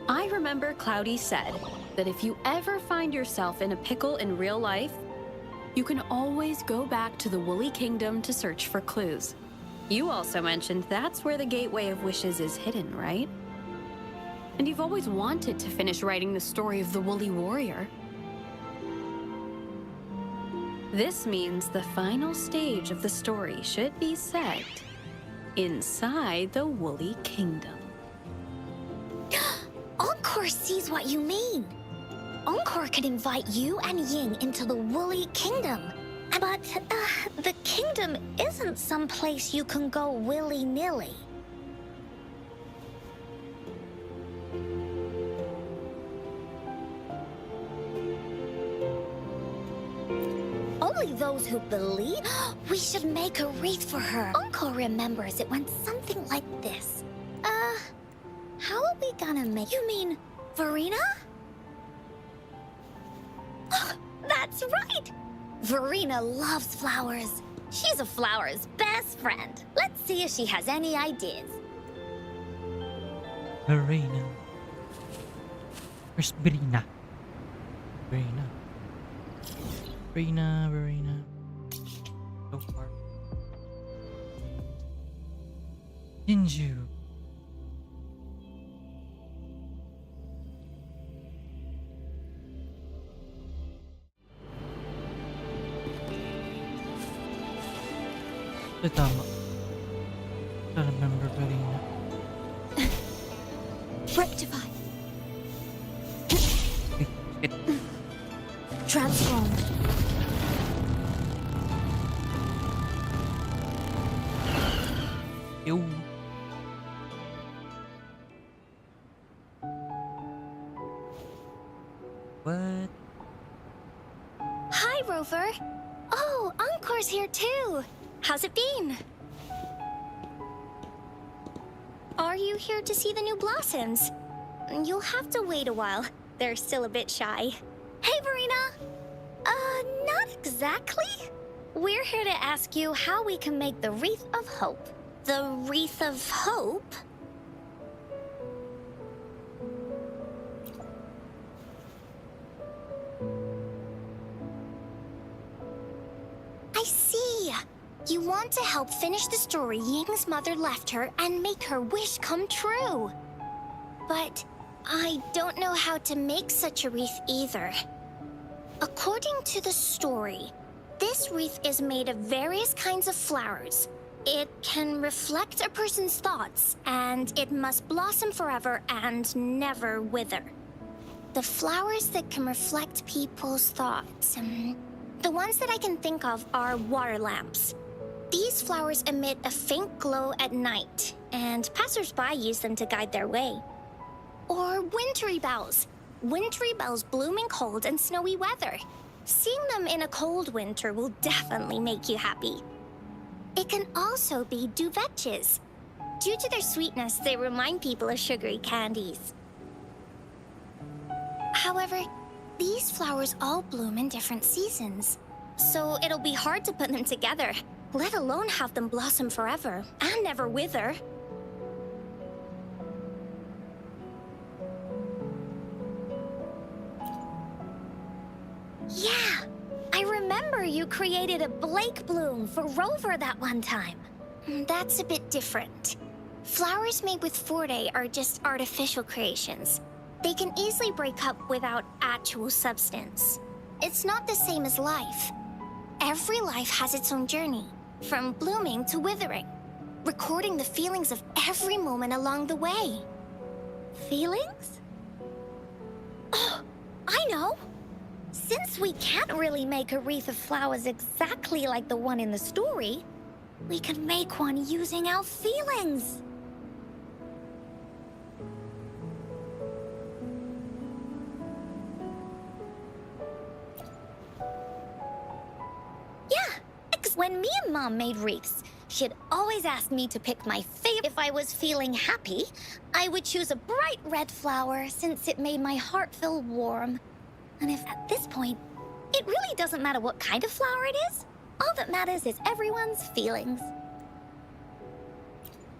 I remember Cloudy said that if you ever find yourself in a pickle in real life, you can always go back to the Woolly Kingdom to search for clues. You also mentioned that's where the Gateway of Wishes is hidden, right? And you've always wanted to finish writing the story of the Woolly Warrior. This means the final stage of the story should be set inside the Woolly Kingdom. Encore sees what you mean. Encore could invite you and Ying into the Woolly Kingdom. But, the kingdom isn't some place you can go willy-nilly. Only those who believe. We should make a wreath for her. Encore remembers it went something like this. How are we gonna make... You mean Verena? That's right! Verena loves flowers. She's a flower's best friend. Let's see if she has any ideas. Verena. Where's Verena? Verena. Verena. So far. Jinju. Tama. I remember Verena. Rectify. Shit. Transform. Ew. What? Hi, Rover. Oh, Encore's here too. How's it been? Are you here to see the new blossoms? You'll have to wait a while. They're still a bit shy. Hey, Verena! Not exactly. We're here to ask you how we can make the Wreath of Hope. The Wreath of Hope? I see. You want to help finish the story Ying's mother left her and make her wish come true. But I don't know how to make such a wreath either. According to the story, this wreath is made of various kinds of flowers. It can reflect a person's thoughts, and it must blossom forever and never wither. The flowers that can reflect people's thoughts, the ones that I can think of are water lamps. These flowers emit a faint glow at night, and passers-by use them to guide their way. Or wintry bells. Wintry bells bloom in cold and snowy weather. Seeing them in a cold winter will definitely make you happy. It can also be duvetches. Due to their sweetness, they remind people of sugary candies. However, these flowers all bloom in different seasons, so it'll be hard to put them together, let alone have them blossom forever and never wither. Yeah, I remember you created a Blake bloom for Rover that one time. That's a bit different. Flowers made with Forte are just artificial creations. They can easily break up without actual substance. It's not the same as life. Every life has its own journey, from blooming to withering, recording the feelings of every moment along the way. Feelings? Oh, I know! Since we can't really make a wreath of flowers exactly like the one in the story, we can make one using our feelings. When me and Mom made wreaths, she'd always ask me to pick my favorite. If I was feeling happy, I would choose a bright red flower since it made my heart feel warm. And if at this point, it really doesn't matter what kind of flower it is. All that matters is everyone's feelings.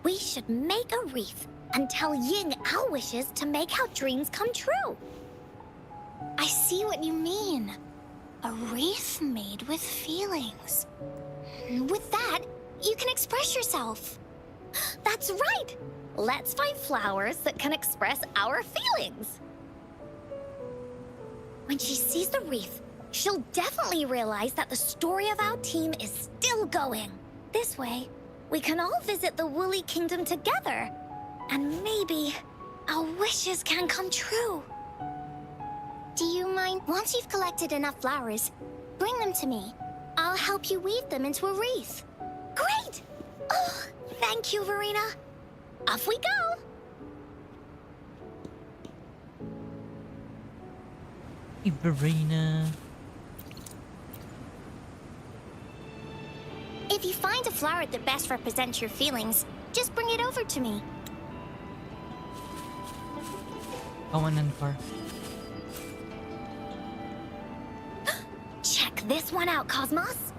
We should make a wreath and tell Ying our wishes to make our dreams come true. I see what you mean. A wreath made with feelings. With that, you can express yourself. That's right! Let's find flowers that can express our feelings. When she sees the wreath, she'll definitely realize that the story of our team is still going. This way, we can all visit the Woolly Kingdom together. And maybe our wishes can come true. Do you mind? Once you've collected enough flowers, bring them to me. I'll help you weave them into a wreath. Great! Oh, thank you, Verena. Off we go! Hey, Verena. If you find a flower that best represents your feelings, just bring it over to me. Oh, an Encore. Check this one out, Cosmos.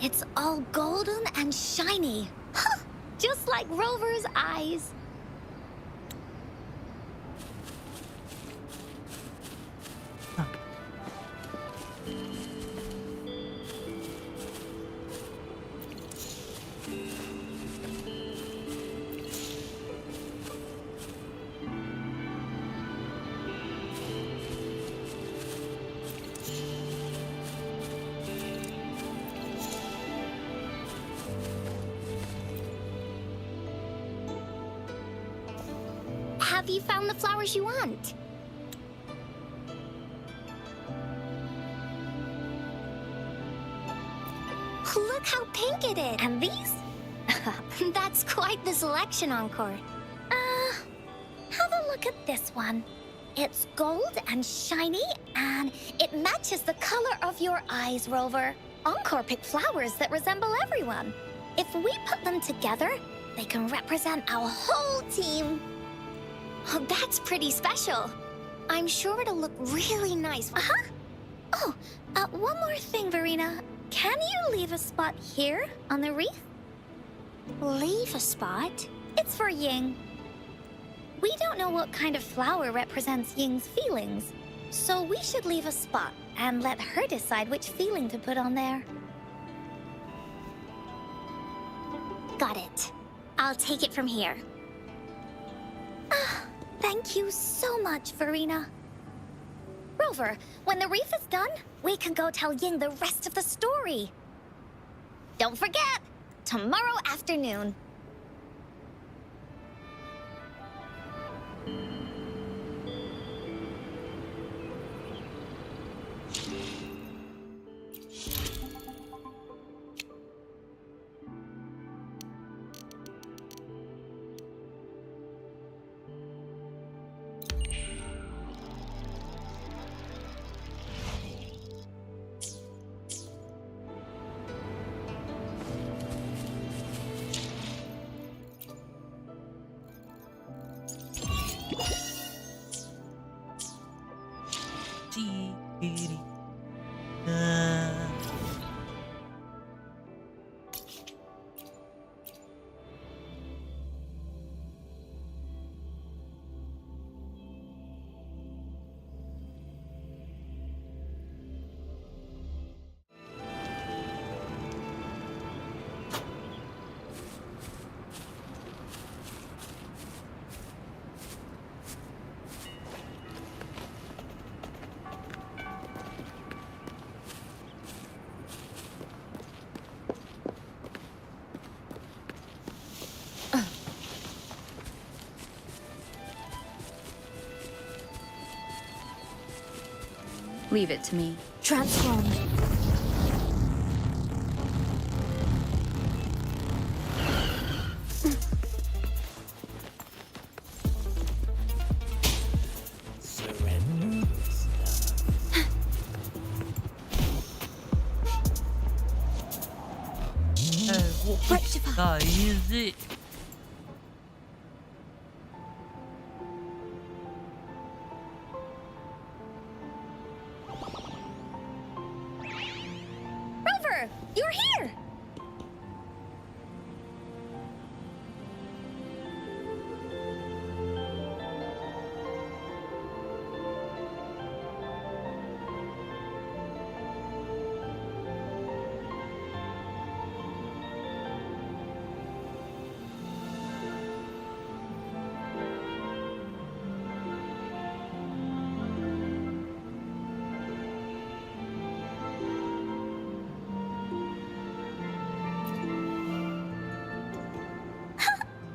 It's all golden and shiny. Just like Rover's eyes. Huh. Have you found the flowers you want? Look how pink it is. And these? That's quite the selection, Encore. Have a look at this one. It's gold and shiny, and it matches the color of your eyes, Rover. Encore picked flowers that resemble everyone. If we put them together, they can represent our whole team. Oh, that's pretty special. I'm sure it'll look really nice. Oh, one more thing, Verena. Can you leave a spot here on the wreath? Leave a spot? It's for Ying. We don't know what kind of flower represents Ying's feelings, so we should leave a spot and let her decide which feeling to put on there. Got it. I'll take it from here. Thank you so much, Verena. Rover, when the wreath is done, we can go tell Ying the rest of the story. Don't forget, tomorrow afternoon. Leave it to me. Transform. Rectify. Easy. Rover, you're here!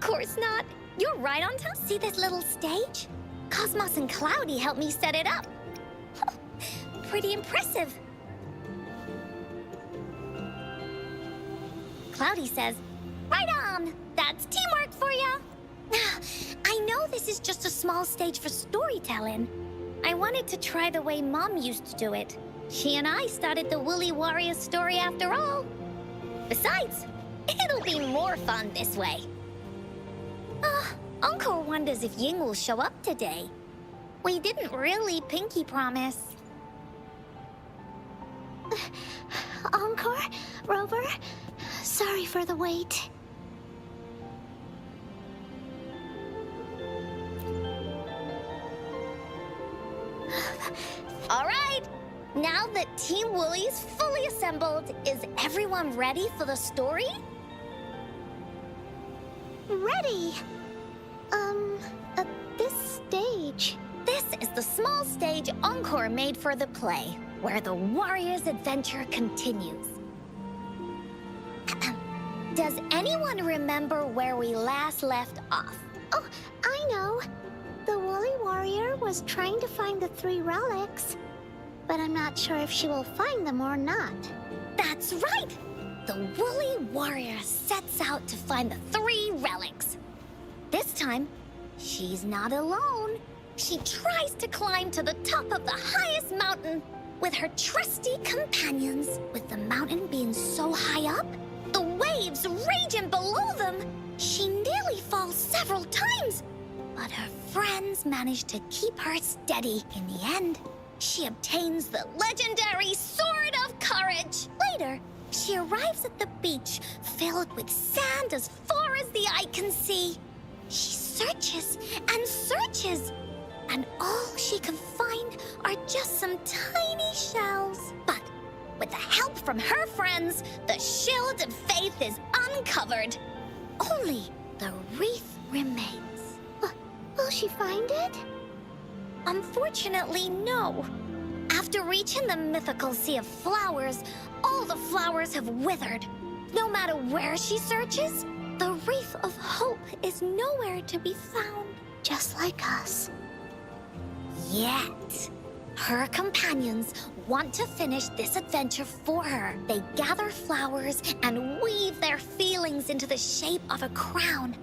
Course not. You're right on time. See this little stage? Cosmos and Cloudy helped me set it up. Pretty impressive. Cloudy says, right on! That's teamwork for ya! I know this is just a small stage for storytelling. I wanted to try the way Mom used to do it. She and I started the Woolly Warrior story after all. Besides, it'll be more fun this way. Encore wonders if Ying will show up today. We didn't really pinky promise. Encore? Rover? Sorry for the wait. All right. Now that Team Woolly's fully assembled, is everyone ready for the story? Ready! At this stage. This is the small stage Encore made for the play, where the warrior's adventure continues. Does anyone remember where we last left off? Oh, I know. The Woolly Warrior was trying to find the 3 relics, but I'm not sure if she will find them or not. That's right! The Woolly Warrior sets out to find the 3 relics. This time, she's not alone. she tries to climb to the top of the highest mountain with her trusty companions. With the mountain being so high up, the waves raging below them, she nearly falls several times. But her friends manage to keep her steady. In the end, she obtains the legendary Sword of Courage. Later, she arrives at the beach filled with sand as far as the eye can see. She searches and searches, and all she can find are just some tiny shells. But with the help from her friends, the shield of faith is uncovered. Only the wreath remains. Will she find it? Unfortunately, no. After reaching the mythical sea of flowers, all the flowers have withered. No matter where she searches, the wreath of hope is nowhere to be found. Just like us. Yet, her companions want to finish this adventure for her. They gather flowers and weave their feelings into the shape of a crown.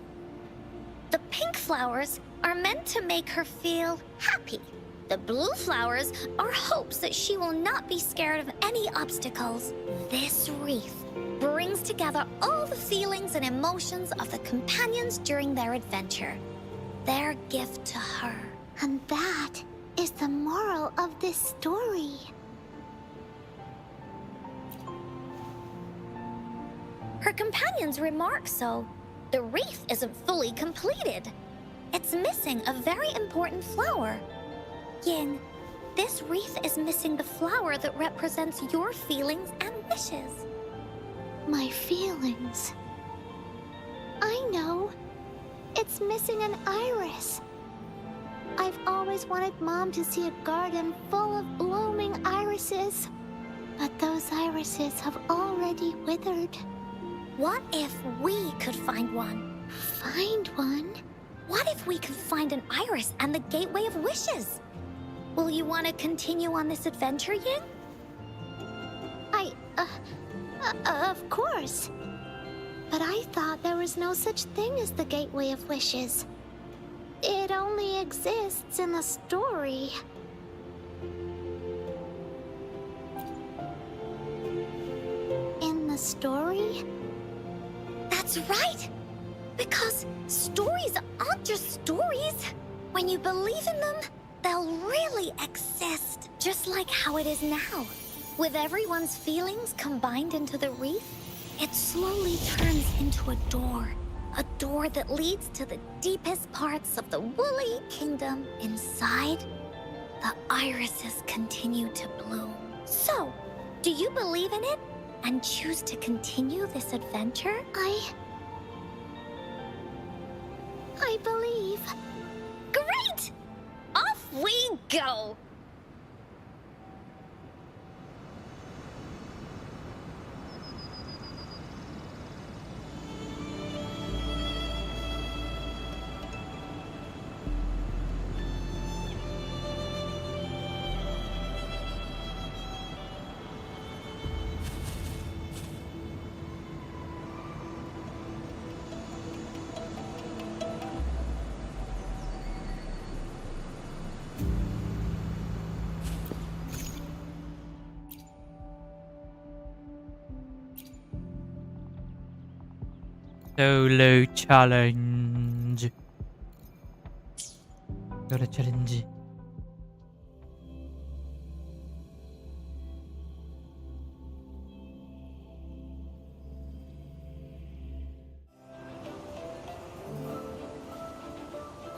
The pink flowers are meant to make her feel happy. The blue flowers are hopes that she will not be scared of any obstacles. This wreath brings together all the feelings and emotions of the companions during their adventure. Their gift to her. And that is the moral of this story. Her companions remark so. The wreath isn't fully completed. It's missing a very important flower. Ying, this wreath is missing the flower that represents your feelings and wishes. My feelings. I know. It's missing an iris. I've always wanted Mom to see a garden full of blooming irises. But those irises have already withered. What if we could find one? Find one? What if we could find an iris and the gateway of wishes? Will you want to continue on this adventure, Ying? Of course. But I thought there was no such thing as the gateway of wishes. It only exists in the story. In the story? That's right! Because stories aren't just stories. When you believe in them, they'll really exist. Just like how it is now. With everyone's feelings combined into the wreath, it slowly turns into a door. A door that leads to the deepest parts of the Woolly Kingdom. Inside, the irises continue to bloom. So, do you believe in it and choose to continue this adventure? I believe. Great! Off we go! Solo challenge. Solo challenge.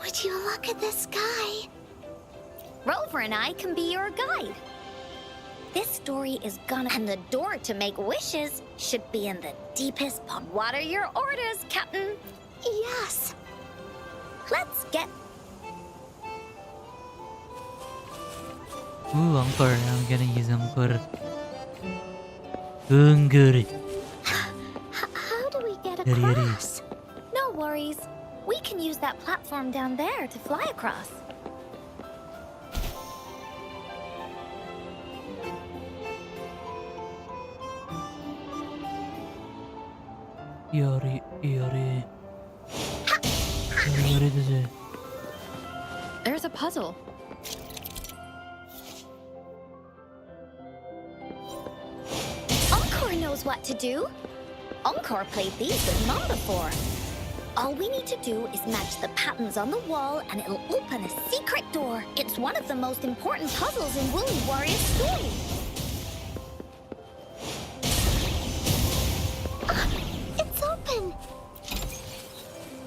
Would you look at the sky? Rover and I can be your guide. This story is gonna... And the door to make wishes should be in the deepest part. What are your orders, Captain? Yes. Let's get... Ooh, Encore. I'm gonna use Encore. Encore. How do we get Yuri, yuri. across? No worries. We can use that platform down there to fly across. Yuri, Yuri. Yuri, There's a puzzle. Encore knows what to do. Encore played these with Mom before. All we need to do is match the patterns on the wall and it'll open a secret door. It's one of the most important puzzles in Woolly Warrior's story. It's open.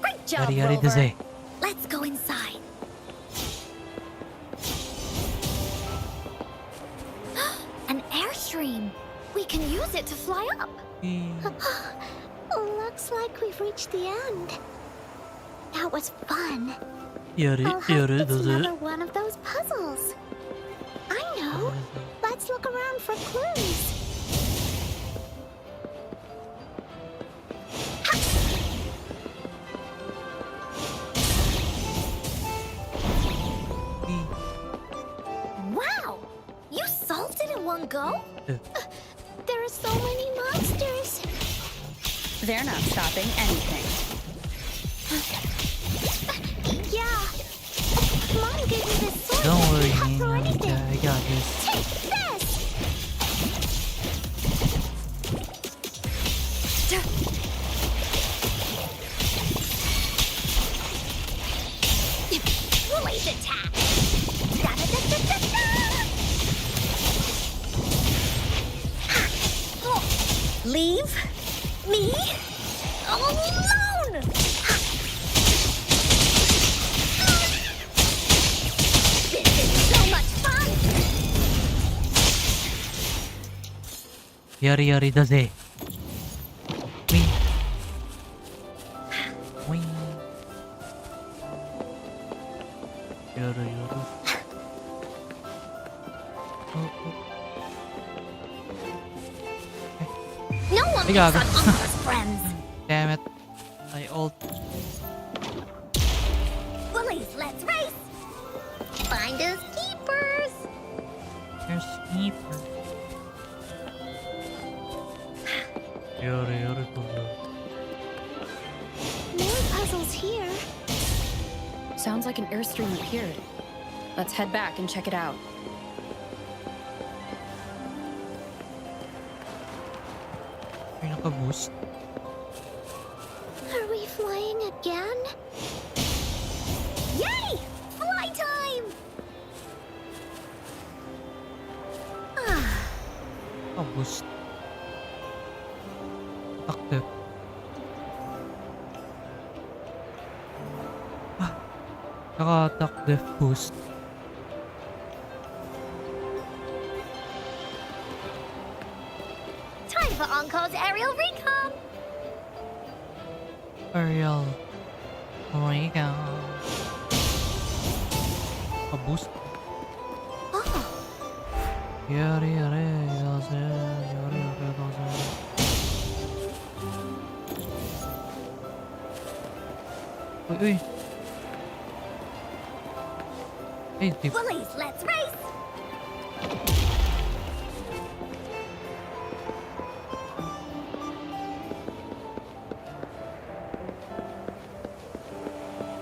Great job, Yari Rover. daze. Let's go inside. An airstream. We can use it to fly up. Looks like we've reached the end. That was fun. Yari I'll have it's daze. another one of those puzzles. I know. Let's look around for clues. Wow! You solved it in one go? There are so many monsters. They're not stopping anything. Yeah. Mom gave me this sword. Don't that worry, can cut through Nina. anything. I got this. Take this. Woolly's attack! Da-da-da-da-da-da! Ha! Leave me alone! This is so much fun! Yari daze. Wing. Wing. Yari. Oh. No one Hey, looks on Gaga. Uncle's friends. Damn it. I ult. Woolies, let's race! Finders keepers! There's Skeeper. Yari daze. More puzzles here. Sounds like an airstream appeared. Let's head back and check it out. Ay, naka-boost. Are we flying again? Yay! Fly time! Naka-boost. Takte. Naka-attack def boost. Time for Encore's aerial recon! Aerial. Recon. Naka-boost. Oh, Yari daze. Yari daze. Uy. Hey, tip. Woolies, let's race!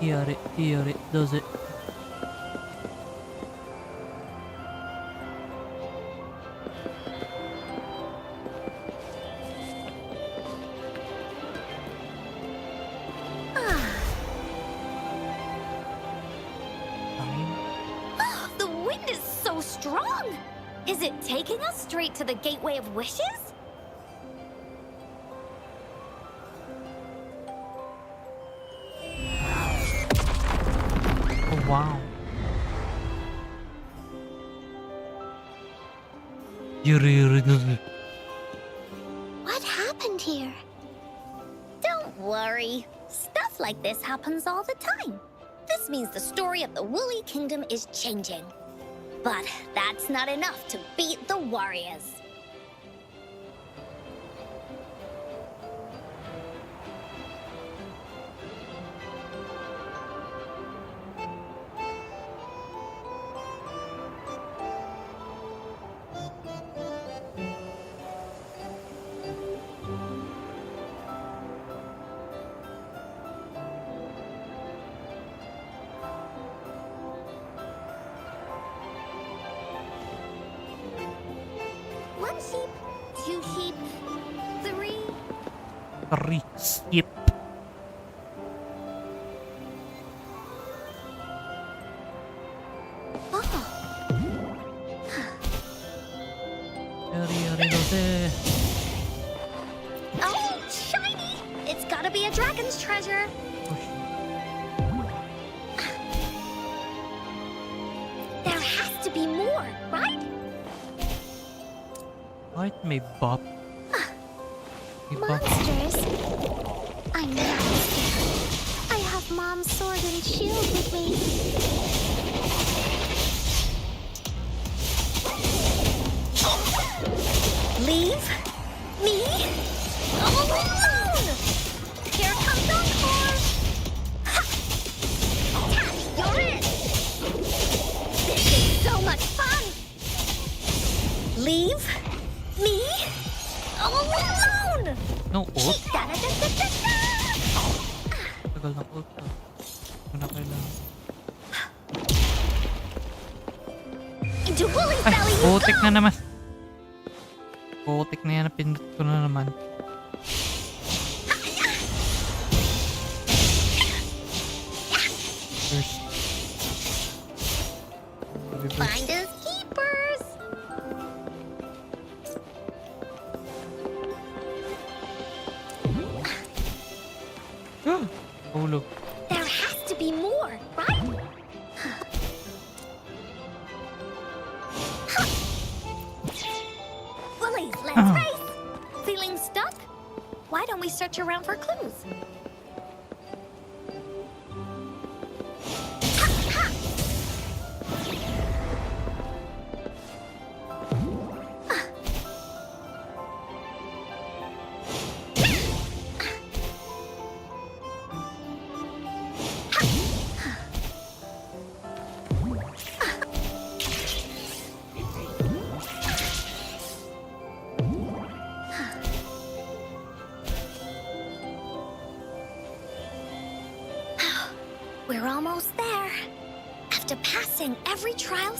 Yari daze. Fine. The wind is so strong! Is it taking us straight to the Gateway of Wishes? Oh, wow. Yari daze. what happened here? Don't worry. Stuff like this happens all the time. This means the story of the Woolly Kingdom is changing. But that's not enough to beat the warriors. 1 sheep, 2 sheep, 3. 3 skip. Oh, shiny! It's gotta be a dragon's treasure. There has to be more, right? Right, may bop. May bop. Monsters? I'm not scared. I have Mom's sword and shield with me. Leave me alone! Here comes Encore! Ha! Tash, you're in! This is so much fun! Leave me alone! No ult? Da-da-da-da-da-da! Tagal ng ult. Ano na kailangan? Into Woolly's Ay, belly you putik go! na naman. Putik na yan. Napindot ko na naman. First. Finders keepers! Hulog. There has to be more, right? Woolies, let's race! Feeling stuck? Why don't we search around for clues? Ha, ha. We're almost there. After passing every trial.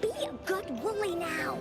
Be a good Woolly now.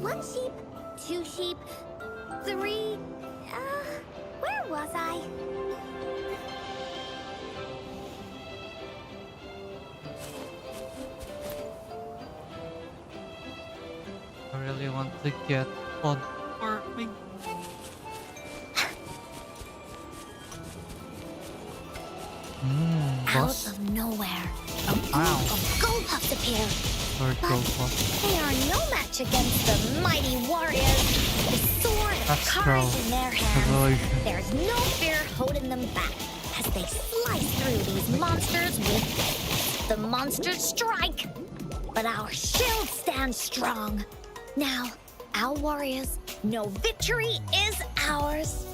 One sheep, 2 sheep, 3. Where was I? I really want to get on farming. Out Boss. of nowhere, a group Wow. of gold puffs appear. Or But go for. they are no match against the mighty warriors. With a sword of Astral courage in their hands, evolution. there's no fear holding them back as they slice through these monsters with the monsters strike. But our shield stands strong. Now, our warriors know victory is ours.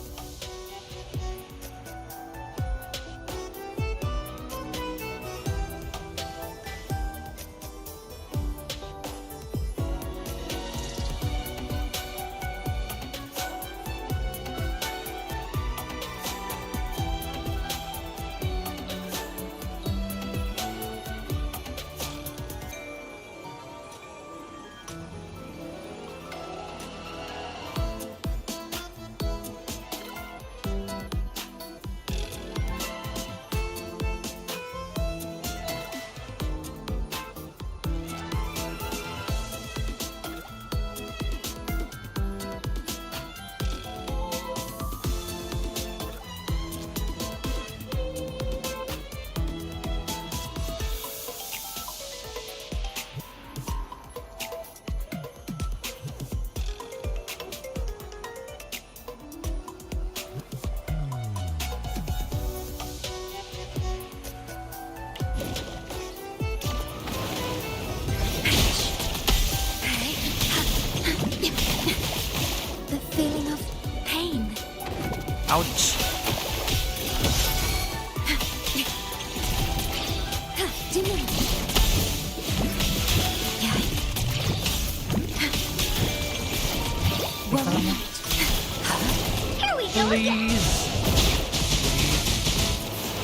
The feeling of pain. Ouch. Here we go again.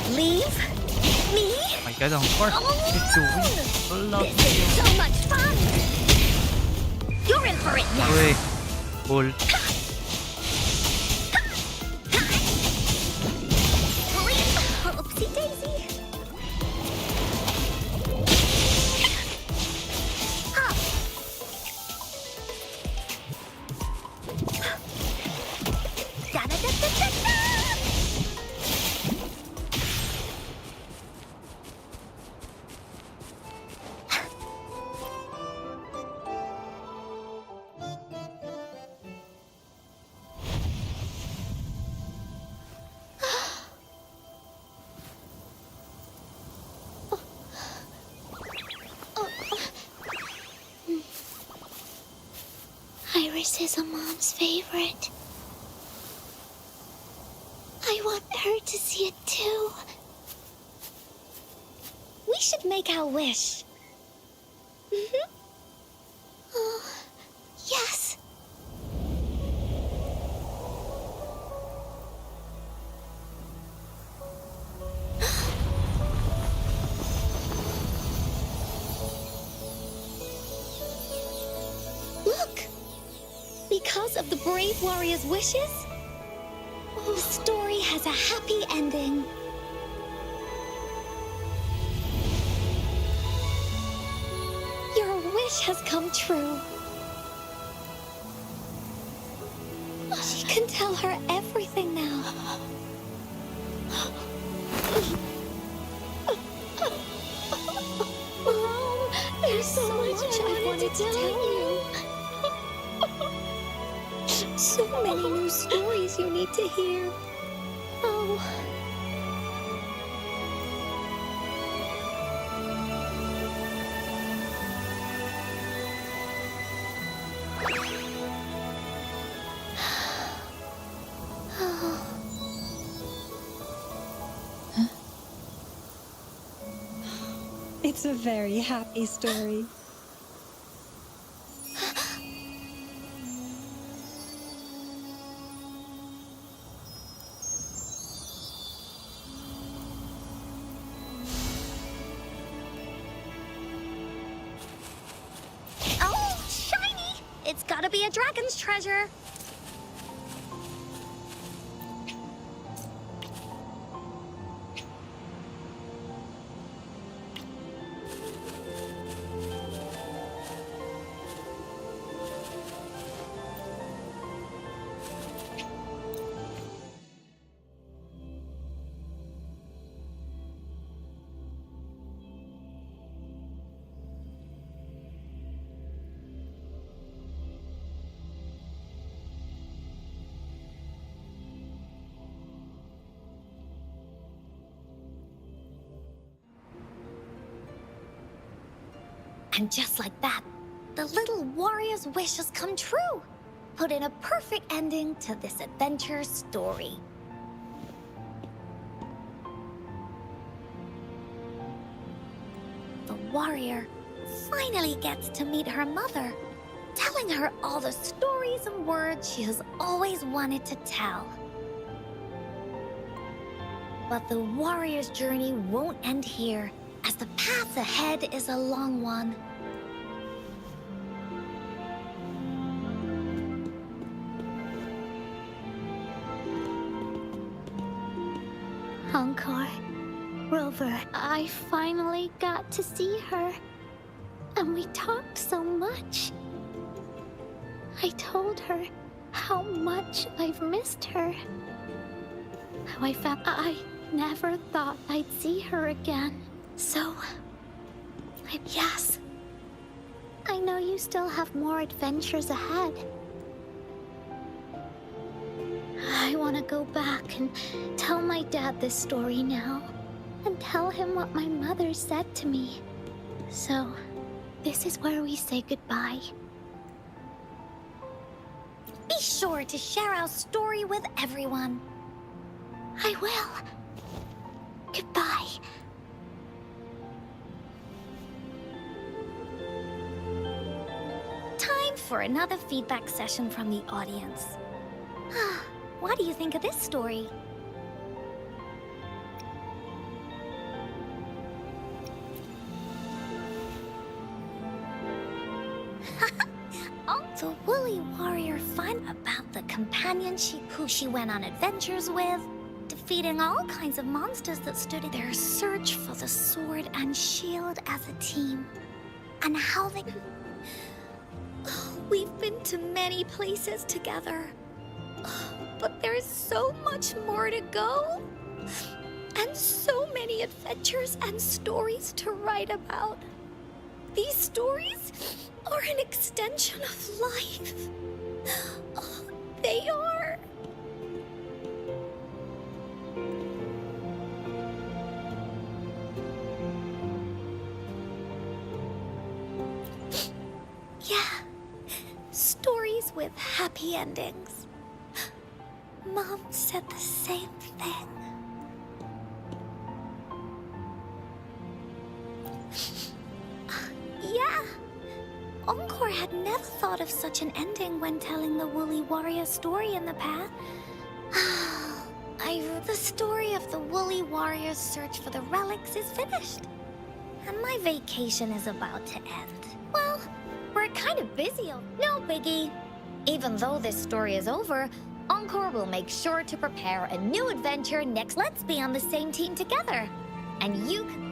Please. Leave me Oh my god, Encore. It's doing bloody. This is so much fun! You're in for it now! Wait. Cool. Oopsie daisy! Da-da-da-da-da-da! Iris is a mom's favorite. I want her to see it too. We should make our wish. Oh, yes. Look! Because of the brave warrior's wishes, the story has a happy ending. Your wish has come true. She can tell her everything now. Mom, there's so much I wanted to tell you. So many new stories you need to hear. Oh. It's a very happy story. Oh, shiny! It's gotta be a dragon's treasure. And just like that, the little warrior's wish has come true, putting a perfect ending to this adventure story. The warrior finally gets to meet her mother, telling her all the stories and words she has always wanted to tell. But the warrior's journey won't end here, as the path ahead is a long one. Encore, Rover, I finally got to see her. And we talked so much. I told her how much I've missed her. How I felt I never thought I'd see her again. So, yes. I know you still have more adventures ahead. I want to go back and tell my dad this story now. And tell him what my mother said to me. So, this is where we say goodbye. Be sure to share our story with everyone. I will. Goodbye. Time for another feedback session from the audience. What do you think of this story? The woolly warrior found about the companion who she went on adventures with, defeating all kinds of monsters that stood in their search for the sword and shield as a team. And how they... We've been to many places together. But there's so much more to go. And so many adventures and stories to write about. These stories are an extension of life. They are. Yeah, stories with happy endings. Mom said the same thing. Yeah. Encore had never thought of such an ending when telling the Woolly Warrior story in the past. The story of the Woolly Warrior's search for the relics is finished. And my vacation is about to end. Well, we're kind of busy. No biggie. Even though this story is over, Encore will make sure to prepare a new adventure next. Let's be on the same team together. And you can...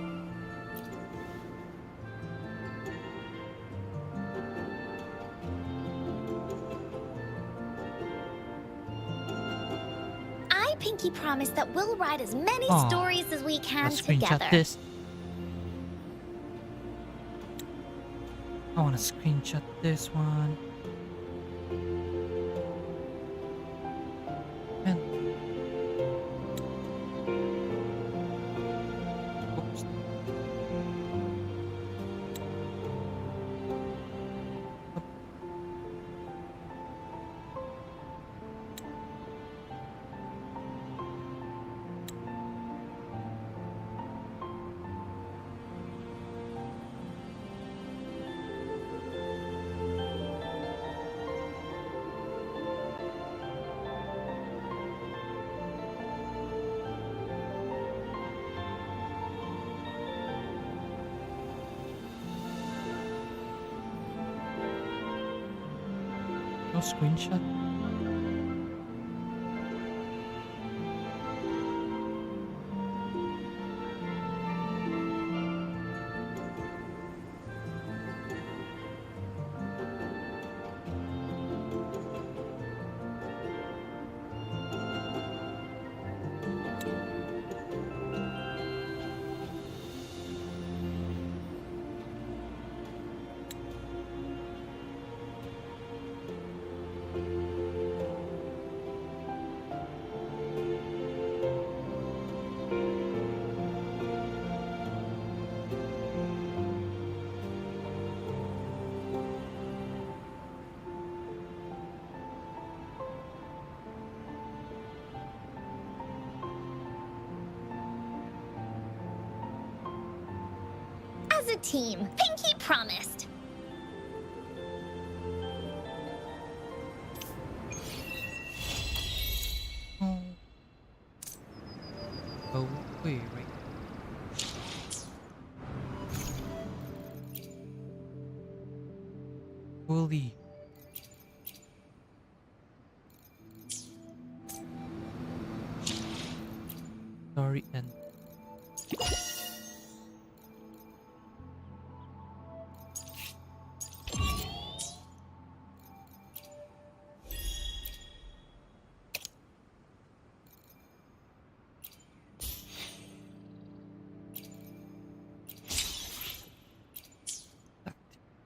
Pinky promised that we'll write as many stories as we can together. Screenshot this. I want to screenshot this one. And oops. No screenshot. as a team. Pinky promised. Oh. Oh, wait, right. Fully. Story end.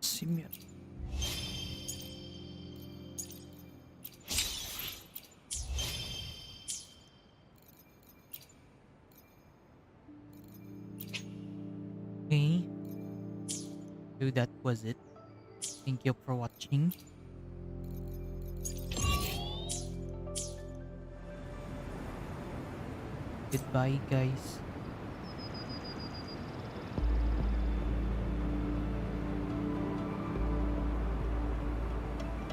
Simeon. Okay, so that was it. Thank you for watching. Goodbye, guys.